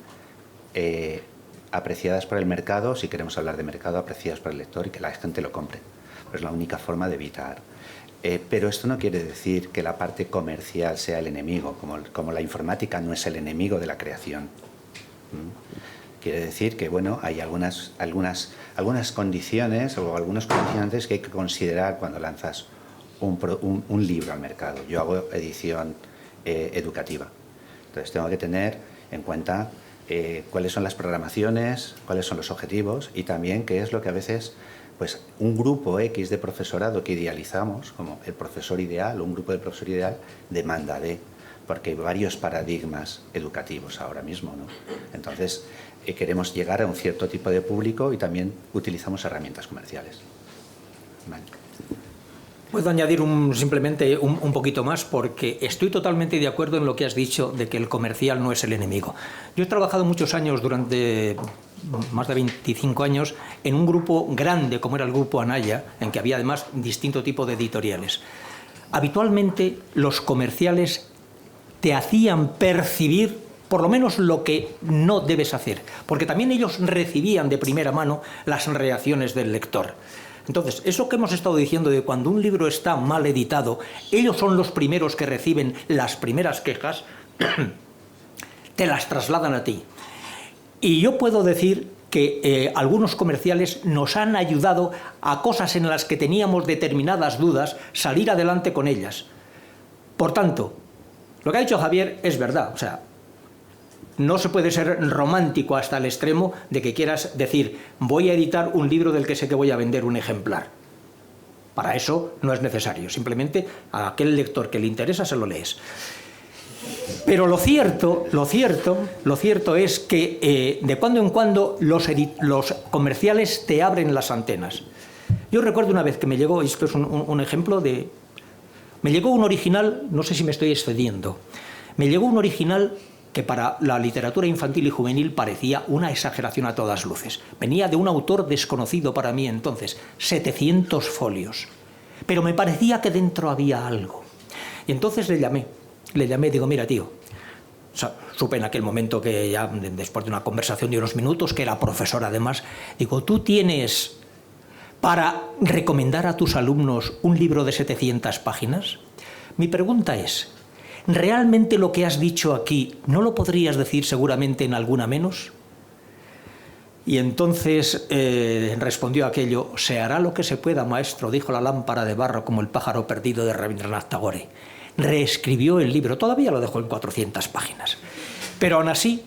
apreciadas por el mercado, si queremos hablar de mercado, apreciadas por el lector y que la gente lo compre. Es la única forma de evitar. Pero esto no quiere decir que la parte comercial sea el enemigo, como la informática no es el enemigo de la creación. Quiere decir que bueno, hay algunas condiciones o algunos condicionantes que hay que considerar cuando lanzas un libro al mercado. Yo hago edición educativa, entonces tengo que tener en cuenta cuáles son las programaciones, cuáles son los objetivos y también qué es lo que a veces pues un grupo X de profesorado que idealizamos, como el profesor ideal o un grupo de profesor ideal, demanda de, porque hay varios paradigmas educativos ahora mismo, ¿no? Entonces, queremos llegar a un cierto tipo de público y también utilizamos herramientas comerciales. Vale. Puedo añadir simplemente un poquito más, porque estoy totalmente de acuerdo en lo que has dicho de que el comercial no es el enemigo. Yo he trabajado muchos años, durante más de 25 años, en un grupo grande como era el Grupo Anaya, en que había además distinto tipo de editoriales. Habitualmente los comerciales te hacían percibir por lo menos lo que no debes hacer, porque también ellos recibían de primera mano las reacciones del lector. Entonces, eso que hemos estado diciendo de cuando un libro está mal editado, ellos son los primeros que reciben las primeras quejas, te las trasladan a ti. Y yo puedo decir que algunos comerciales nos han ayudado a cosas en las que teníamos determinadas dudas, salir adelante con ellas. Por tanto, lo que ha dicho Javier es verdad, o sea, no se puede ser romántico hasta el extremo de que quieras decir, voy a editar un libro del que sé que voy a vender un ejemplar. Para eso no es necesario, simplemente a aquel lector que le interesa se lo lees. Pero lo cierto es que de cuando en cuando los comerciales te abren las antenas. Yo recuerdo una vez que me llegó, esto es un ejemplo de... Me llegó un original, no sé si me estoy excediendo, me llegó un original que para la literatura infantil y juvenil parecía una exageración a todas luces. Venía de un autor desconocido para mí entonces, 700 folios. Pero me parecía que dentro había algo. Y entonces le llamé, digo, mira tío, o sea, supe en aquel momento que ya después de una conversación de unos minutos, que era profesor además, digo, ¿tú tienes para recomendar a tus alumnos un libro de 700 páginas? Mi pregunta es, ¿realmente lo que has dicho aquí no lo podrías decir seguramente en alguna menos? Y entonces respondió aquello, se hará lo que se pueda, maestro, dijo la lámpara de barro como el pájaro perdido de Rabindranath Tagore. Reescribió el libro, todavía lo dejó en 400 páginas. Pero aún así,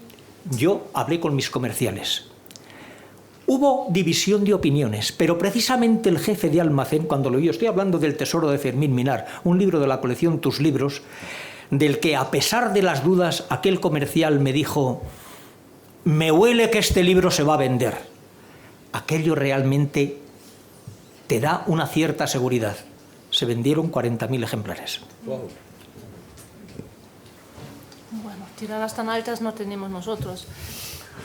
yo hablé con mis comerciales. Hubo división de opiniones, pero precisamente el jefe de almacén, cuando lo vio, estoy hablando del Tesoro de Fermín Minar, un libro de la colección Tus Libros, del que a pesar de las dudas, aquel comercial me dijo, me huele que este libro se va a vender. Aquello realmente te da una cierta seguridad. Se vendieron 40.000 ejemplares. Wow. Bueno, tiradas tan altas no tenemos nosotros,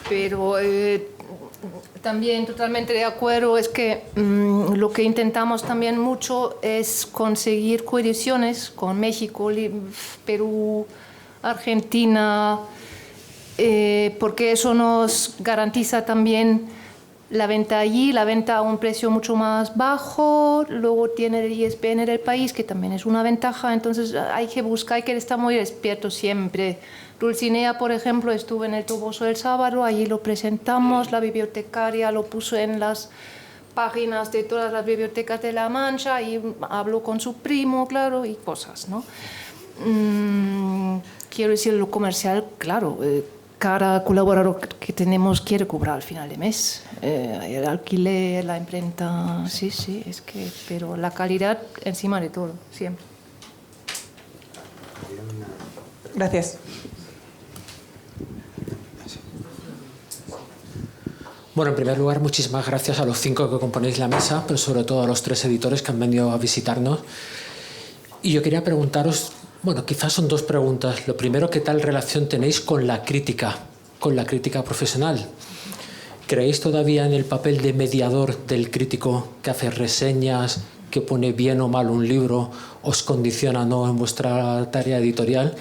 pero también totalmente de acuerdo es que lo que intentamos también mucho es conseguir coediciones con México, Perú, Argentina, porque eso nos garantiza también la venta allí, la venta a un precio mucho más bajo, luego tiene el ISBN del país, que también es una ventaja, entonces hay que buscar, hay que estar muy despierto siempre. Dulcinea, por ejemplo, estuve en el Toboso el sábado, allí lo presentamos, la bibliotecaria lo puso en las páginas de todas las bibliotecas de La Mancha y habló con su primo, claro, y cosas, ¿no? Quiero decir, lo comercial, claro, cada colaborador que tenemos quiere cobrar al final de mes. El alquiler, la imprenta, sí, es que, pero la calidad encima de todo, siempre. Gracias. Bueno, en primer lugar, muchísimas gracias a los 5 que componéis la mesa, pero sobre todo a los 3 editores que han venido a visitarnos. Y yo quería preguntaros, bueno, quizás son 2 preguntas. Lo primero, ¿qué tal relación tenéis con la crítica profesional? ¿Creéis todavía en el papel de mediador del crítico que hace reseñas, que pone bien o mal un libro, os condiciona no en vuestra tarea editorial?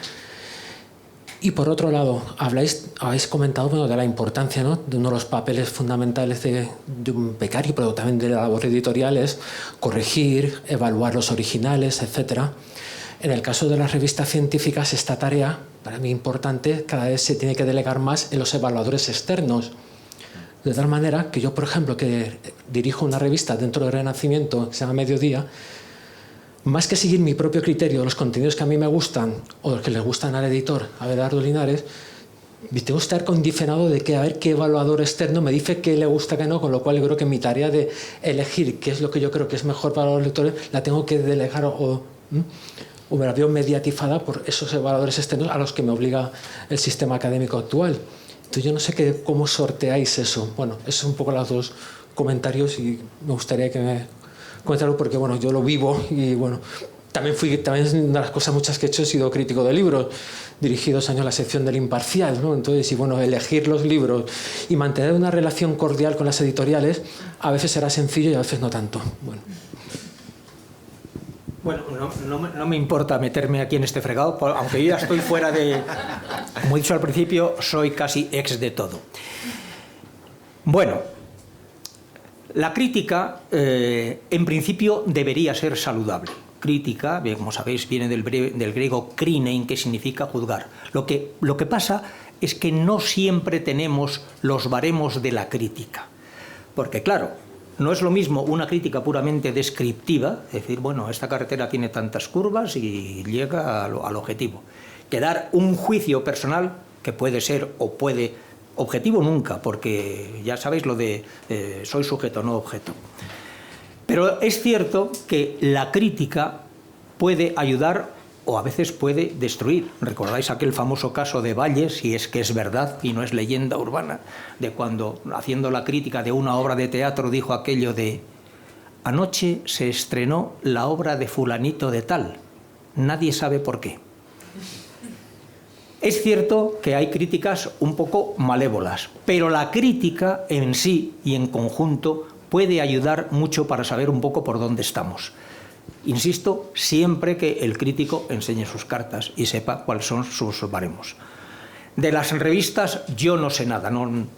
Y por otro lado, habéis comentado, bueno, de la importancia, ¿no?, de uno de los papeles fundamentales de un becario, pero también de la labor editorial, es corregir, evaluar los originales, etc. En el caso de las revistas científicas, esta tarea, para mí importante, cada vez se tiene que delegar más en los evaluadores externos. De tal manera que yo, por ejemplo, que dirijo una revista dentro del Renacimiento que se llama Mediodía, más que seguir mi propio criterio, los contenidos que a mí me gustan o los que le gustan al editor, a Abelardo Linares, tengo que estar condicionado de que a ver qué evaluador externo me dice qué le gusta, qué no, con lo cual yo creo que mi tarea de elegir qué es lo que yo creo que es mejor para los lectores la tengo que delegar o me la veo mediatizada por esos evaluadores externos a los que me obliga el sistema académico actual. Entonces yo no sé cómo sorteáis eso. Bueno, esos son un poco los 2 comentarios y me gustaría que me comentaran, porque bueno, yo lo vivo y bueno, también una de las cosas muchas que he hecho he sido crítico de libros, dirigí 2 años la sección del Imparcial, ¿no? Entonces, y bueno, elegir los libros y mantener una relación cordial con las editoriales a veces será sencillo y a veces no tanto. Bueno, no me importa meterme aquí en este fregado, aunque yo ya estoy fuera de... Como he dicho al principio, soy casi ex de todo. Bueno, la crítica, en principio, debería ser saludable. Crítica, como sabéis, viene del griego krinein, que significa juzgar. Lo que pasa es que no siempre tenemos los baremos de la crítica. Porque claro, no es lo mismo una crítica puramente descriptiva, es decir, bueno, esta carretera tiene tantas curvas y llega al objetivo, que dar un juicio personal que puede ser o puede, objetivo nunca, porque ya sabéis lo de soy sujeto, no objeto. Pero es cierto que la crítica puede ayudar o a veces puede destruir. ¿Recordáis aquel famoso caso de Valles, si es que es verdad y no es leyenda urbana, de cuando, haciendo la crítica de una obra de teatro, dijo aquello de: anoche se estrenó la obra de fulanito de tal, nadie sabe por qué? Es cierto que hay críticas un poco malévolas, pero la crítica en sí y en conjunto puede ayudar mucho para saber un poco por dónde estamos. Insisto, siempre que el crítico enseñe sus cartas y sepa cuáles son sus baremos. De las revistas yo no sé nada,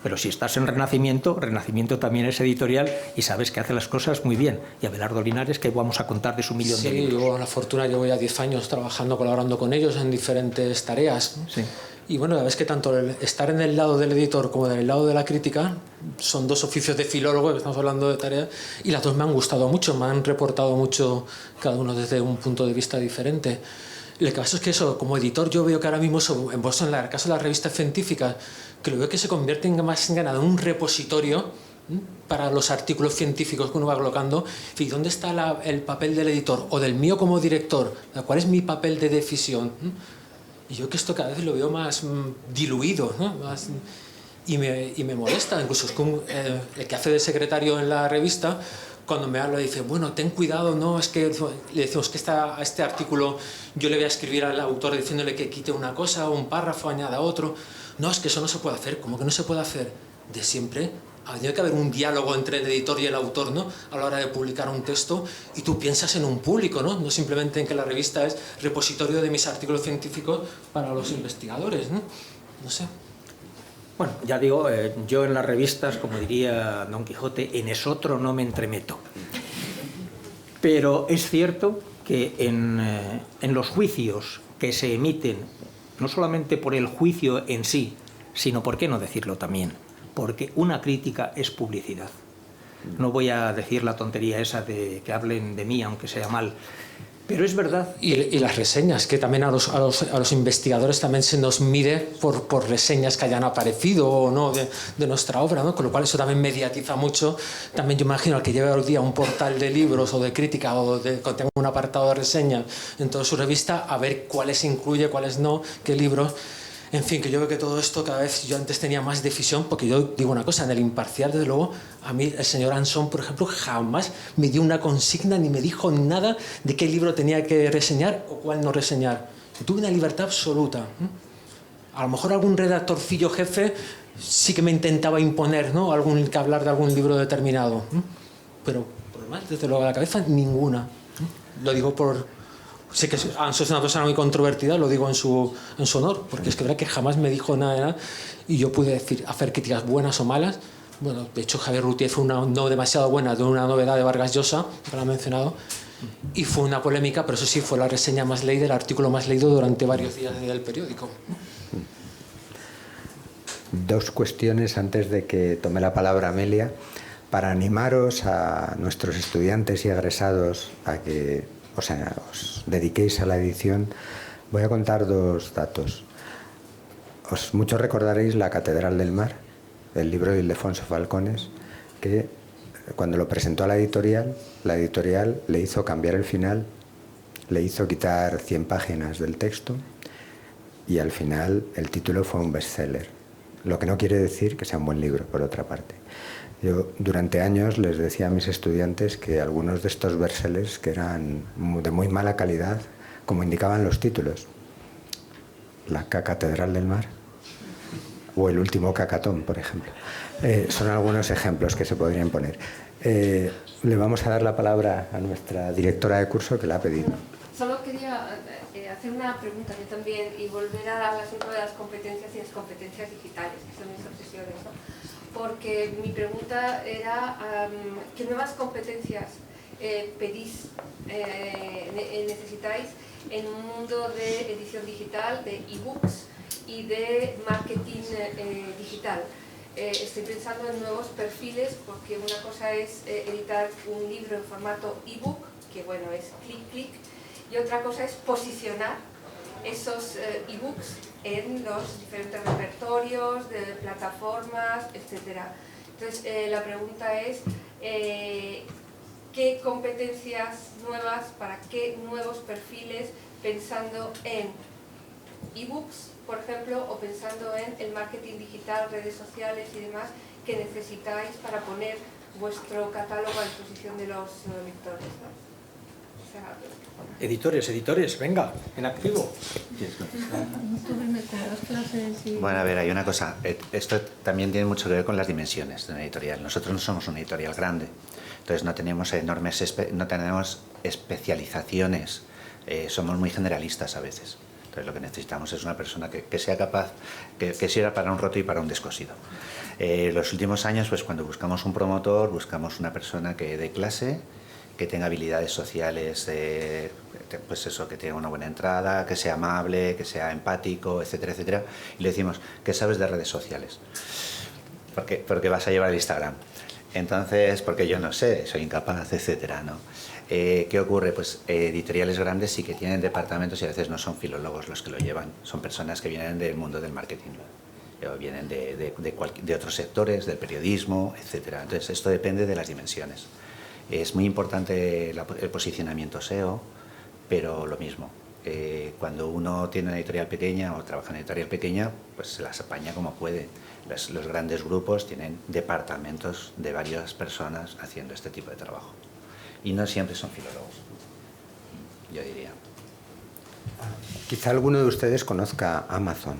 pero si estás en Renacimiento, Renacimiento también es editorial y sabes que hace las cosas muy bien. Y Abelardo Linares, ¿qué vamos a contar de su millón de libros? Sí, yo, la fortuna, llevo ya 10 años trabajando, colaborando con ellos en diferentes tareas. Sí. Y bueno, la verdad es que tanto estar en el lado del editor como en el lado de la crítica son dos oficios de filólogo, que estamos hablando de tareas, y las dos me han gustado mucho, me han reportado mucho, cada uno desde un punto de vista diferente. El caso es que eso, como editor, yo veo que ahora mismo, en el caso de las revistas científicas, que lo veo que se convierte más en un repositorio para los artículos científicos que uno va colocando. ¿Y dónde está el papel del editor o del mío como director? ¿Cuál es mi papel de decisión? Y yo que esto cada vez lo veo más diluido, ¿no? Y me molesta. Incluso es que el que hace de secretario en la revista, cuando me habla, dice, bueno, ten cuidado, no, es que le decimos que a este artículo yo le voy a escribir al autor diciéndole que quite una cosa, un párrafo, añada otro. No, es que eso no se puede hacer. ¿Cómo que no se puede hacer? De siempre tiene que haber un diálogo entre el editor y el autor, ¿no? A la hora de publicar un texto, y tú piensas en un público, ¿no? No simplemente en que la revista es repositorio de mis artículos científicos para los investigadores, ¿no? No sé. Bueno, ya digo, yo en las revistas, como diría Don Quijote, en esotro no me entremeto. Pero es cierto que en los juicios que se emiten, no solamente por el juicio en sí, sino, ¿por qué no decirlo también?, porque una crítica es publicidad. No voy a decir la tontería esa de que hablen de mí, aunque sea mal, pero es verdad. Y las reseñas, que también a los investigadores también se nos mide por reseñas que hayan aparecido o no de nuestra obra, ¿no? Con lo cual eso también mediatiza mucho. También yo imagino al que lleve hoy día un portal de libros o de crítica o que tenga un apartado de reseñas en toda su revista, a ver cuáles incluye, cuáles no, qué libros. En fin, que yo veo que todo esto cada vez, yo antes tenía más decisión, porque yo digo una cosa, en el Imparcial, desde luego, a mí el señor Anson, por ejemplo, jamás me dio una consigna ni me dijo nada de qué libro tenía que reseñar o cuál no reseñar. Yo tuve una libertad absoluta. A lo mejor algún redactorcillo jefe sí que me intentaba imponer, ¿no? Que hablar de algún libro determinado. Pero por lo demás, desde luego a la cabeza, ninguna. Lo digo por... Sé que Anson es una persona muy controvertida, lo digo en su honor, porque es que verdad que jamás me dijo nada y yo pude hacer críticas buenas o malas. Bueno, de hecho Javier Routhier fue una no demasiado buena de una novedad de Vargas Llosa, que lo ha mencionado, y fue una polémica, pero eso sí, fue la reseña más leída, el artículo más leído durante varios días del periódico. Dos cuestiones antes de que tome la palabra Amelia, para animaros a nuestros estudiantes y egresados a que os dediquéis a la edición. Voy a contar dos datos. Muchos recordaréis La Catedral del Mar, el libro de Ildefonso Falcones, que cuando lo presentó a la editorial le hizo cambiar el final, le hizo quitar 100 páginas del texto y al final el título fue un bestseller. Lo que no quiere decir que sea un buen libro, por otra parte. Yo durante años les decía a mis estudiantes que algunos de estos bestsellers que eran de muy mala calidad, como indicaban los títulos, La Catedral del Mar o El último cacatón, por ejemplo, son algunos ejemplos que se podrían poner. Le vamos a dar la palabra a nuestra directora de curso, que la ha pedido. Solo quería hacer una pregunta yo también y volver al asunto de las competencias y las competencias digitales, que son mis obsesiones, ¿no? Porque mi pregunta era ¿qué nuevas competencias necesitáis en un mundo de edición digital, de ebooks y de marketing digital. Estoy pensando en nuevos perfiles, porque una cosa es editar un libro en formato ebook, que bueno, es clic, clic, y otra cosa es posicionar esos ebooks en los diferentes repertorios de plataformas, etc. Entonces, la pregunta es, ¿qué competencias nuevas, para qué nuevos perfiles, pensando en ebooks, por ejemplo, o pensando en el marketing digital, redes sociales y demás, que necesitáis para poner vuestro catálogo a disposición de los lectores, ¿no? O sea, Editores, venga, en activo. Bueno, a ver, hay una cosa. Esto también tiene mucho que ver con las dimensiones de una editorial. Nosotros no somos una editorial grande, entonces no tenemos especializaciones, somos muy generalistas a veces. Entonces lo que necesitamos es una persona que sea capaz, que sirva para un roto y para un descosido. Los últimos años, pues cuando buscamos un promotor, buscamos una persona que dé clase, que tenga habilidades sociales, pues eso, que tenga una buena entrada, que sea amable, que sea empático, etcétera, etcétera. Y le decimos, ¿qué sabes de redes sociales? Porque vas a llevar el Instagram. Entonces, porque yo no sé, soy incapaz, etcétera, ¿no? ¿Qué ocurre? Pues editoriales grandes sí que tienen departamentos y a veces no son filólogos los que lo llevan, son personas que vienen del mundo del marketing, o vienen de otros sectores, del periodismo, etcétera. Entonces, esto depende de las dimensiones. Es muy importante el posicionamiento SEO, pero lo mismo. Cuando uno tiene una editorial pequeña o trabaja en una editorial pequeña, pues se las apaña como puede. Los grandes grupos tienen departamentos de varias personas haciendo este tipo de trabajo. Y no siempre son filólogos, yo diría. Quizá alguno de ustedes conozca Amazon.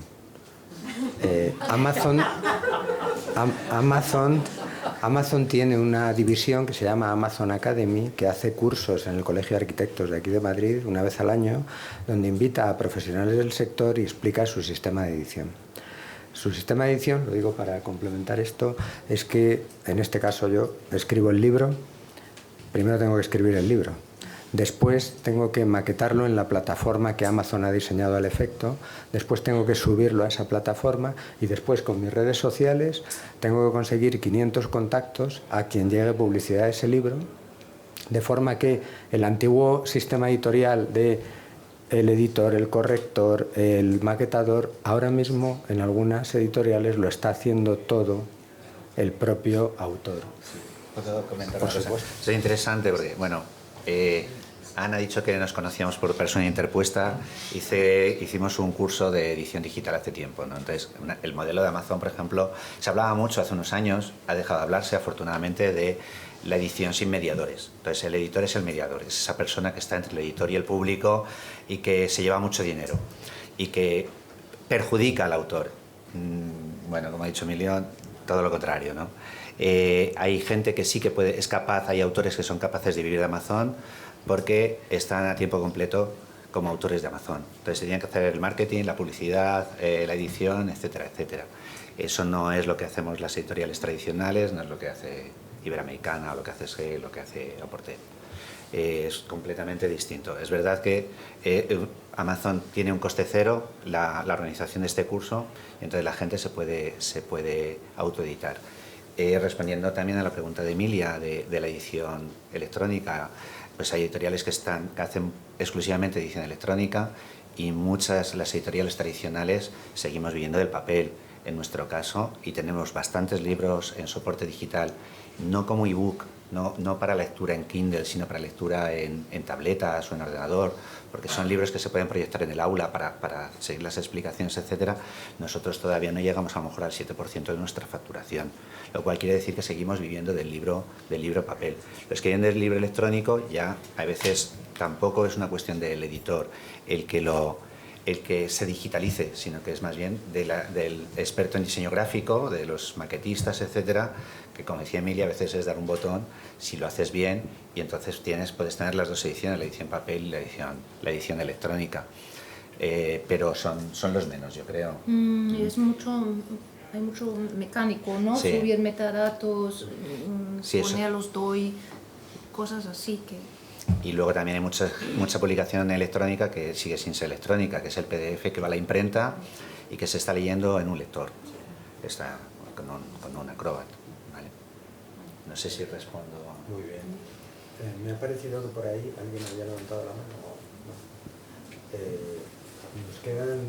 Amazon tiene una división que se llama Amazon Academy, que hace cursos en el Colegio de Arquitectos de aquí de Madrid una vez al año, donde invita a profesionales del sector y explica su sistema de edición. Su sistema de edición, lo digo para complementar esto, es que en este caso yo escribo el libro. Primero tengo que escribir el libro, después tengo que maquetarlo en la plataforma que Amazon ha diseñado al efecto, después tengo que subirlo a esa plataforma y después con mis redes sociales tengo que conseguir 500 contactos a quien llegue publicidad de ese libro, de forma que el antiguo sistema editorial de el editor, el corrector, el maquetador, ahora mismo en algunas editoriales lo está haciendo todo el propio autor. ¿Puedo comentar Por una cosa? supuesto. Es interesante porque, bueno, Ana ha dicho que nos conocíamos por persona interpuesta. Hicimos un curso de edición digital hace tiempo, ¿no? Entonces, el modelo de Amazon, por ejemplo, se hablaba mucho hace unos años, ha dejado de hablarse afortunadamente de la edición sin mediadores. Entonces, el editor es el mediador, es esa persona que está entre el editor y el público y que se lleva mucho dinero y que perjudica al autor. Bueno, como ha dicho Emilio, todo lo contrario, ¿no? Hay gente que sí que es capaz, hay autores que son capaces de vivir de Amazon porque están a tiempo completo como autores de Amazon. Entonces tenían que hacer el marketing, la publicidad, la edición, etcétera, etcétera. Eso no es lo que hacemos las editoriales tradicionales, no es lo que hace Iberoamericana o lo que hace SGE, lo que hace Aporté. Es completamente distinto. Es verdad que Amazon tiene un coste cero, la organización de este curso, y entonces la gente se puede autoeditar. Respondiendo también a la pregunta de Emilia de la edición electrónica, pues hay editoriales que hacen exclusivamente edición electrónica y las editoriales tradicionales seguimos viviendo del papel, en nuestro caso, y tenemos bastantes libros en soporte digital, no como ebook, no para lectura en Kindle, sino para lectura en tabletas o en ordenador, porque son libros que se pueden proyectar en el aula para seguir las explicaciones, etcétera. Nosotros todavía no llegamos a lo mejor al 7% de nuestra facturación, lo cual quiere decir que seguimos viviendo del libro papel. Los que viven del libro electrónico ya a veces tampoco es una cuestión del editor el que se digitalice, sino que es más bien del experto en diseño gráfico, de los maquetistas, etcétera, que como decía Emilia, a veces es dar un botón si lo haces bien y entonces puedes tener las dos ediciones, la edición papel y la edición electrónica. Pero son los menos, yo creo. Hay mucho mecánico, ¿no? Sí. Subir metadatos, Sí, ponerlos, cosas así que... Y luego también hay mucha publicación electrónica que sigue sin ser electrónica, que es el PDF que va a la imprenta y que se está leyendo en un lector. Está con un Acrobat. ¿Vale? No sé si respondo. Muy bien. Me ha parecido que por ahí alguien había levantado la mano. Nos quedan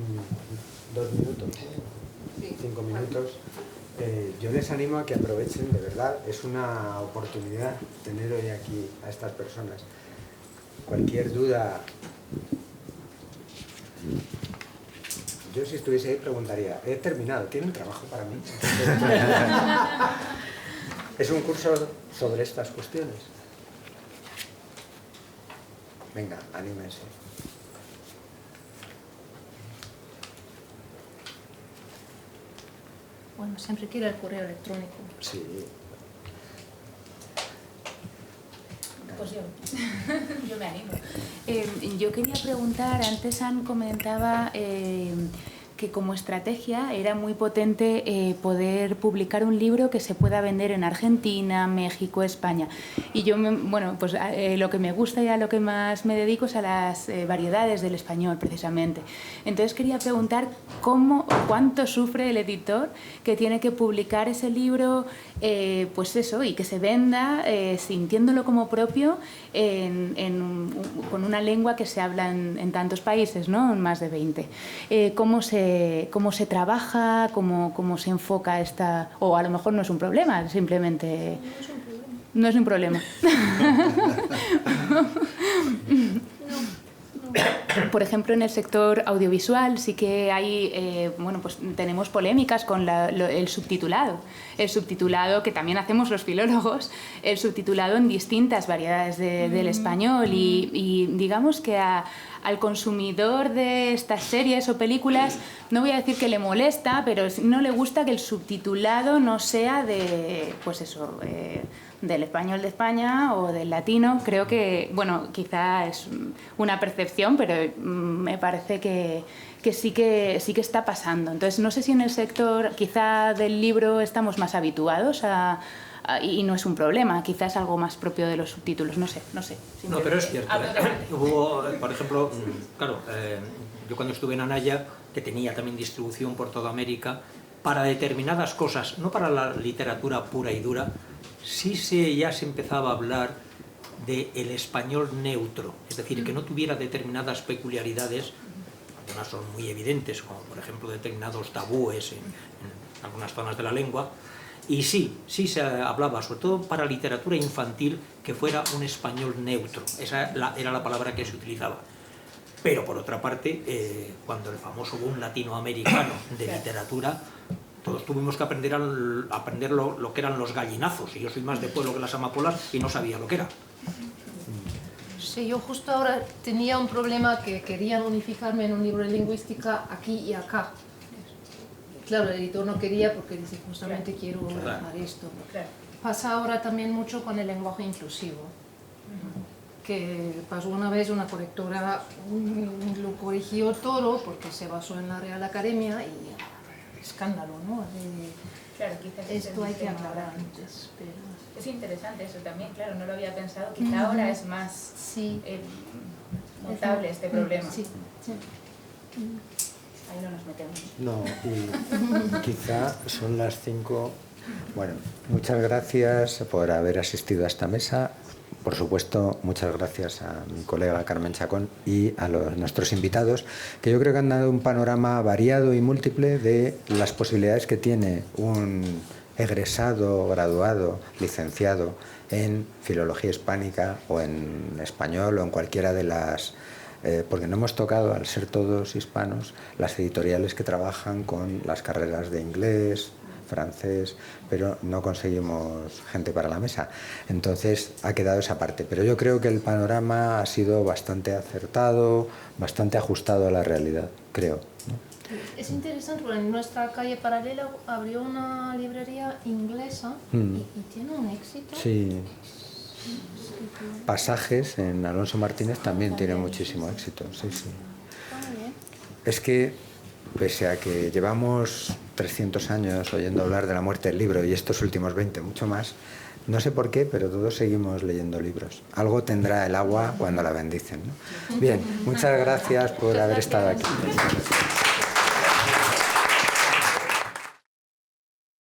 2 minutos, 5 minutos. Yo les animo a que aprovechen, de verdad, es una oportunidad tener hoy aquí a estas personas. Cualquier duda, yo si estuviese ahí preguntaría, he terminado, ¿tienen trabajo para mí? Es un curso sobre estas cuestiones. Venga, anímense. Bueno, siempre quiero el correo electrónico. Sí. Pues yo me animo. Yo quería preguntar, antes Anne comentaba que como estrategia era muy potente poder publicar un libro que se pueda vender en Argentina, México, España. Y yo, bueno, pues lo que me gusta y a lo que más me dedico es a las variedades del español, precisamente. Entonces quería preguntar cuánto sufre el editor que tiene que publicar ese libro, pues eso, y que se venda sintiéndolo como propio con una lengua que se habla en tantos países, ¿no? En más de 20. ¿Cómo se trabaja, cómo se enfoca esta... O a lo mejor no es un problema, simplemente... No es un problema. Por ejemplo, en el sector audiovisual sí que hay, bueno, pues tenemos polémicas con el subtitulado. El subtitulado, que también hacemos los filólogos, el subtitulado en distintas variedades del español y digamos que al consumidor de estas series o películas, no voy a decir que le molesta, pero no le gusta que el subtitulado no sea de, pues eso, del español de España o del latino. Creo que, bueno, quizá es una percepción, pero me parece que sí que está pasando. Entonces, no sé si en el sector quizá del libro estamos más habituados y no es un problema, quizás algo más propio de los subtítulos, no sé. No, pero es cierto. Hubo, por ejemplo, claro, yo cuando estuve en Anaya, que tenía también distribución por toda América, para determinadas cosas, no para la literatura pura y dura, ya se empezaba a hablar del español neutro, es decir, que no tuviera determinadas peculiaridades, algunas son muy evidentes, como por ejemplo determinados tabúes en algunas zonas de la lengua, y sí se hablaba, sobre todo para literatura infantil, que fuera un español neutro, esa era la palabra que se utilizaba. Pero por otra parte, cuando el famoso boom latinoamericano de literatura, todos tuvimos que aprender lo que eran los gallinazos, y yo soy más de pueblo que las amapolas y no sabía lo que era. Sí, yo justo ahora tenía un problema que querían unificarme en un libro de lingüística aquí y acá. Claro, el editor no quería porque dice, justamente quiero dejar esto. Pasa ahora también mucho con el lenguaje inclusivo. Que pasó una vez una correctora, lo corrigió todo porque se basó en la Real Academia y escándalo, ¿no? Claro, quizás esto hay que aclarar antes. Pero... Es interesante eso también, claro, no lo había pensado. Quizá ahora es más notable este problema. Sí. Ahí no nos metemos. No, y quizá son las 5. Bueno, muchas gracias por haber asistido a esta mesa. Por supuesto, muchas gracias a mi colega Carmen Chacón y a nuestros invitados, que yo creo que han dado un panorama variado y múltiple de las posibilidades que tiene un egresado, graduado, licenciado en filología hispánica o en español o en cualquiera de las... porque no hemos tocado, al ser todos hispanos, las editoriales que trabajan con las carreras de inglés, francés, pero no conseguimos gente para la mesa. Entonces ha quedado esa parte. Pero yo creo que el panorama ha sido bastante acertado, bastante ajustado a la realidad, creo, ¿no? Es interesante porque en nuestra calle paralela abrió una librería inglesa y tiene un éxito. Sí. Pasajes en Alonso Martínez también tiene muchísimo éxito. Sí. Es que, pese a que llevamos 300 años oyendo hablar de la muerte del libro y estos últimos 20 mucho más, No sé por qué, pero todos seguimos leyendo libros. Algo tendrá el agua cuando la bendicen, ¿no? Bien, muchas gracias por haber estado aquí.